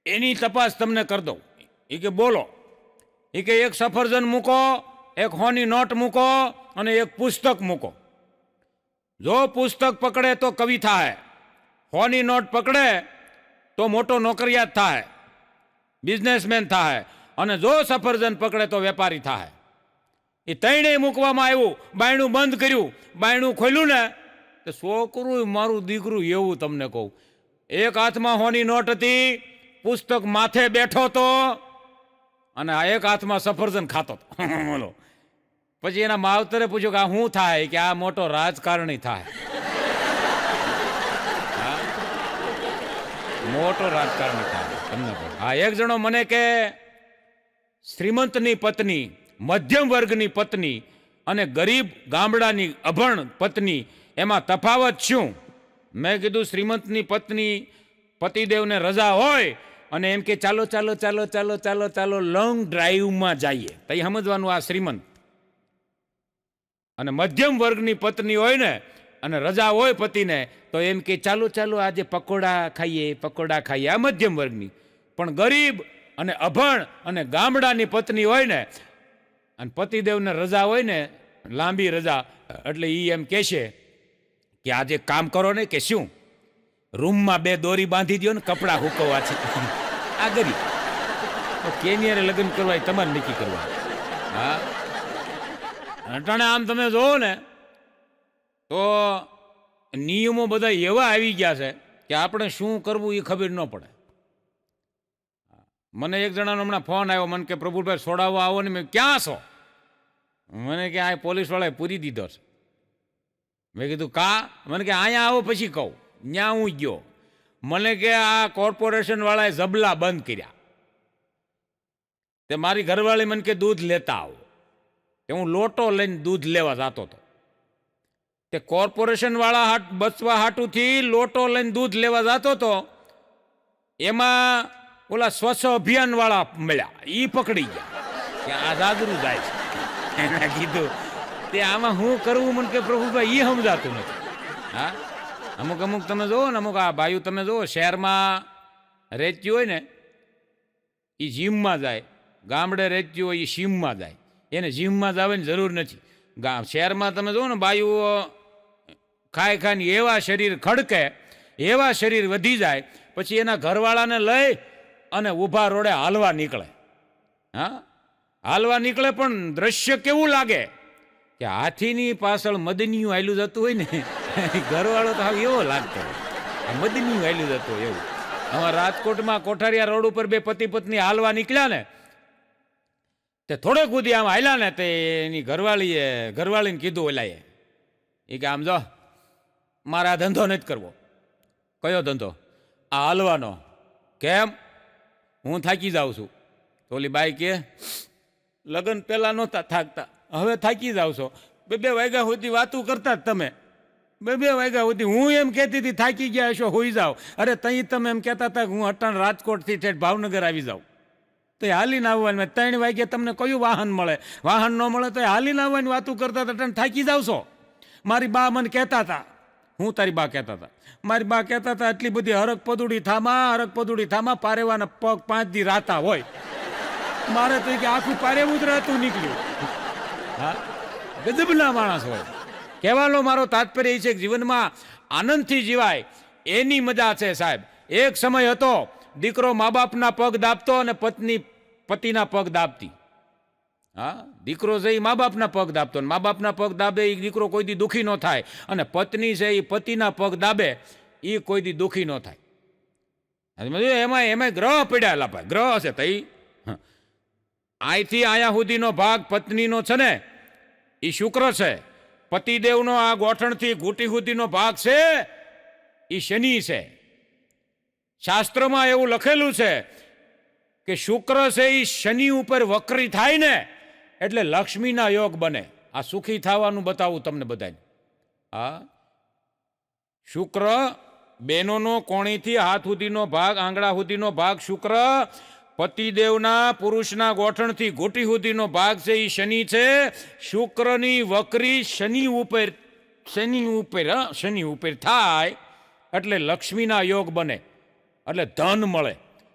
[SPEAKER 1] એની તપાસ તમને કરી દઉં. એ કે બોલો. એ કે એક સફરજન મૂકો, એક હોની નોટ મૂકો, અને એક પુસ્તક મૂકો. જો પુસ્તક પકડે તો કવિ થાય, હોની નોટ પકડે તો મોટો નોકરિયાત થાય, બિઝનેસમેન થાય, અને જો સફરજન પકડે તો વેપારી થાય. એ ત્રણેય મૂકવામાં આવ્યું. બાયણું બંધ કર્યું, બાયણું ખોલ્યું ને તો છોકરું મારું દીકરું એવું તમને કહું, એક હાથમાં હોની નોટ હતી, પુસ્તક માથે બેઠો હતો, અને આ એક હાથમાં સફરજન ખાતો હતો. બોલો. પછી એના માવતરે પૂછ્યું કે આ શું થાય? કે આ મોટો રાજકારણી થાય. મોટો રાજકારણી થાય તમને કહું. હા, એક જણો મને કે શ્રીમંતની પત્ની, મધ્યમ વર્ગની પત્ની અને ગરીબ ગામડાની અભણ પત્ની, એમાં તફાવત શું? મેં કીધું શ્રીમંતની પત્ની પતિદેવને રજા હોય અને એમ કે ચાલો ચાલો ચાલો ચાલો ચાલો ચાલો લોંગ ડ્રાઈવમાં જઈએ, તો સમજવાનું આ શ્રીમંત. અને મધ્યમ વર્ગની પત્ની હોય ને અને રજા હોય પતિને તો એમ કે ચાલો ચાલો આજે પકોડા ખાઈએ, આ મધ્યમ વર્ગની. પણ ગરીબ અને અભણ અને ગામડાની પત્ની હોય ને અને પતિદેવને રજા હોય ને, લાંબી રજા, એટલે એ એમ કહેશે કે આજે કામ કરો ને, કે શું રૂમમાં 2 દોરી બાંધી દો ને, કપડાં હુકવવા છે. આ ગરીબ. તો કેનિયરે લગ્ન કરવા એ તમારે નક્કી કરવા. હા, અટાણે આમ તમે જોવો ને તો નિયમો બધા એવા આવી ગયા છે કે આપણે શું કરવું એ ખબર ન પડે. મને એક જણાનો હમણાં ફોન આવ્યો, મને કે પ્રભુભાઈ છોડાવવા આવો ને. મેં ક્યાં છો? મને કે આ પોલીસવાળાએ પૂરી દીધો છે. મેં કીધું કા? મને કે અહીંયા આવો પછી કહું. ત્યાં હું ગયો. મને કે આ કોર્પોરેશનવાળાએ જબલા બંધ કર્યા. તે મારી ઘરવાળી મને કે દૂધ લેતા આવો. તે હું લોટો લઈને દૂધ લેવા જતો હતો. તે કોર્પોરેશનવાળા બચવા હાટુથી લોટો લઈને દૂધ લેવા જતો હતો. એમાં ઓલા સ્વચ્છ અભિયાન વાળા મળ્યા, એ પકડી ગયા કે આ દાદરું જાય છે. એને કીધું તે આમાં શું કરવું? મને કે પ્રભુભાઈ એ સમજાતું નથી. હા, અમુક તમે જુઓ ને, અમુક આ ભાઈઓ તમે જુઓ શહેરમાં રહેતી હોય ને એ જીમમાં જાય, ગામડે રહેતી હોય એ શીમમાં જાય. એને જીમમાં જવાની જરૂર નથી. શહેરમાં તમે જુઓ ને બાયુઓ ખાઈને એવા શરીર ખડકે, એવા શરીર વધી જાય, પછી એના ઘરવાળાને લઈ અને ઊભા રોડે હાલવા નીકળે. હા, હાલવા નીકળે પણ દ્રશ્ય કેવું લાગે કે હાથીની પાછળ મદનિયું હાલ્યું જતું હોય ને, ઘરવાળો તો હવે એવો લાગતો હોય આ મદનિયું હાલ્યું જતું હોય એવું. અમારા રાજકોટમાં કોઠારિયા રોડ ઉપર 2 પતિ પત્ની હાલવા નીકળ્યા ને, તે થોડોક સુધી આમ હાલ્યા ને, તે એની ઘરવાળીને કીધું ઓલાએ, એ કે આમ જો મારે આ ધંધો નથી કરવો. કયો ધંધો? આ હાલવાનો. કેમ? હું થાકી જાઉં છું. તો ઓલી બાઈ કે લગ્ન પહેલાં નહોતા થાકતા, હવે થાકી જાવ છો. 2 વાગ્યા સુધી વાતું કરતા જ તમે. 2 વાગ્યા સુધી હું એમ કહેતી હતી થાકી ગયા હશો, હોઈ જાઓ. અરે તઈ તમે એમ કહેતા હતા કે હું અટાણ રાજકોટથી ઠેઠ ભાવનગર આવી જાઉં. તો એ હાલીને આવવાનું. 3 વાગ્યે તમને કયું વાહન મળે? વાહન ન મળે તો એ હાલીને આવવાની વાતું કરતા હતા. થાકી જાવ છો. મારી બા મને કહેતા હતા, હું તારી બા કહેતા હતા, મારી બા કહેતા હતા એટલી બધી હરક પદુડી થામા પારેવાના પગ 5 દી રાતા હોય. મારે તો કે આખું પારે ઉતરાતું નીકળ્યું. હા, ગજબના માણસ હોય. કહેવાનો મારો તાત્પર્ય એ છે કે જીવનમાં આનંદથી જીવાય એની મજા છે સાહેબ. એક સમય હતો દીકરો મા બાપના પગ દાબતો અને પત્ની પતિના પગ દાબતી. હા, દીકરો છે એ મા બાપના પગ દાબતો, મા બાપના પગ દાબે એ દીકરો કોઈ દી દુઃખી ન થાય, અને પત્ની છે એ પતિના પગ દાબે એ કોઈ દી દુઃખી ન થાય. એમાં ગ્રહ પડ્યા ભાઈ, ગ્રહ છે તઈ અહીંથી અહીંયા સુધીનો ભાગ પત્નીનો છે ને એ શુક્ર છે. પતિદેવનો આ ગોઠણથી ઘૂંટી સુધીનો ભાગ છે એ શનિ છે. શાસ્ત્રમાં એવું લખેલું છે કે શુક્ર છે એ શનિ ઉપર વક્રી થાય ને એટલે લક્ષ્મીના યોગ બને. આ સુખી થવાનું બતાવું તમને બધાને. હા, શુક્ર બેનોનો કોણીથી હાથ સુધીનો ભાગ, આંગળા સુધીનો ભાગ શુક્ર, પતિદેવના પુરુષના ગોઠણથી ઘૂંટી સુધીનો ભાગ છે એ શનિ છે. શુક્રની વક્રી શનિ ઉપર થાય એટલે લક્ષ્મીના યોગ બને, એટલે ધન મળે.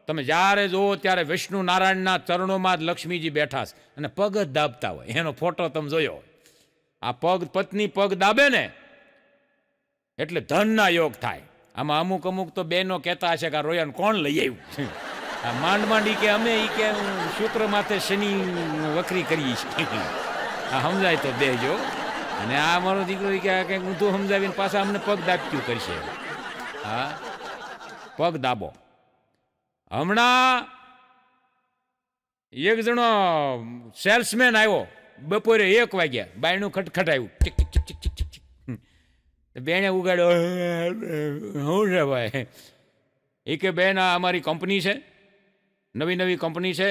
[SPEAKER 1] તમે જ્યારે જુઓ ત્યારે વિષ્ણુ નારાયણના ચરણોમાં જ લક્ષ્મીજી બેઠા છે અને પગ જ દાબતા હોય. એનો ફોટો તમે જોયો. આ પગ પત્ની પગ દાબે ને એટલે ધનના યોગ થાય. આમાં અમુક તો બહેનો કહેતા હશે કે રોયાને કોણ લઈ આવ્યું. આ માંડ કે અમે કે શુક્ર માથે શનિ વક્રી કરીએ છીએ. આ સમજાય તો દેજો. અને આ મારો દીકરો કે કંઈક ઊંધું સમજાવીને પાછા અમને પગ દાબક્યું કરશે. હા, પગ દાબો. હમણાં એક જણો સેલ્સમેન આવ્યો બપોરે 1 વાગ્યા, બાયણું ખટખટાયું, ચીક ચીક ચીક ચીક ચીક ચીક. બેને ઉગાડ્યો, શું છે ભાઈ? એ કે બેન આ અમારી કંપની છે, નવી કંપની છે,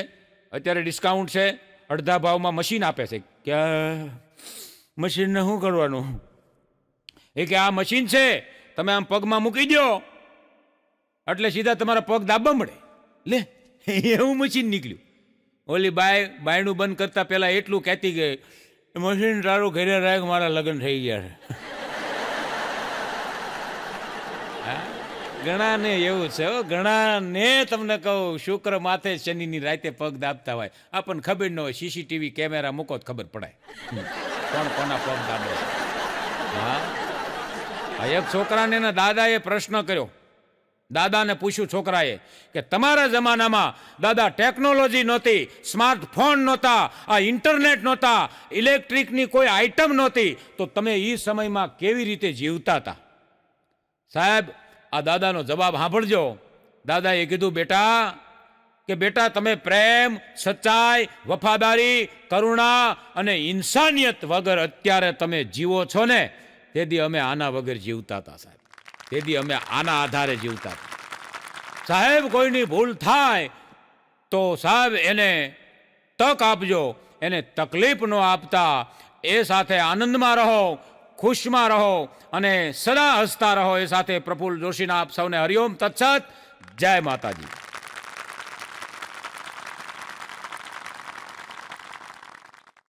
[SPEAKER 1] અત્યારે ડિસ્કાઉન્ટ છે, અડધા ભાવમાં મશીન આપે છે. કે મશીનને શું કરવાનું? એ કે આ મશીન છે, તમે આમ પગમાં મૂકી દો એટલે સીધા તમારા પગ દાબવા મળે. લે, એવું મશીન નીકળ્યું. ઓલી બાયણું બંધ કરતા પહેલા એટલું કહેતી ગઈ, મશીન તારું ઘરે રાખ, મારા લગ્ન થઈ ગયા છે. ઘણાને એવું છે, ઘણાને તમને કહું શુક્ર માથે શનિની રાતે પગ દાબતા હોય. આપણને ખબર ન હોય, સીસીટીવી કેમેરા મૂકો તો ખબર પડાય કોણ કોના પગ દાબે. હા, એક છોકરાને એના દાદાએ પ્રશ્ન કર્યો. દાદાને પૂછ્યું છોકરાએ કે તમારા જમાનામાં દાદા ટેકનોલોજી નહોતી, સ્માર્ટફોન નહોતા, આ ઇન્ટરનેટ નહોતા, ઇલેક્ટ્રિકની કોઈ આઈટમ નહોતી, તો તમે એ સમયમાં કેવી રીતે જીવતા હતા? સાહેબ, આ દાદાનો જવાબ સાંભળજો. દાદાએ કીધું બેટા તમે પ્રેમ, સચ્ચાઈ, વફાદારી, કરુણા અને ઇન્સાનિયત વગર અત્યારે તમે જીવો છો ને, તેથી અમે આના વગર જીવતા હતા સાહેબ. તેથી અમે આના આધારે જીવતા હતા. સાહેબ, કોઈની ભૂલ થાય તો સાહેબ એને તક આપજો, એને તકલીફ ન આપતા. એ સાથે આનંદમાં રહો, ખુશમાં રહો અને સદા હસતા રહો. એ સાથે પ્રફુલ્લ જોશીના આપ સૌને હરિઓમ તત્સત. જય માતાજી.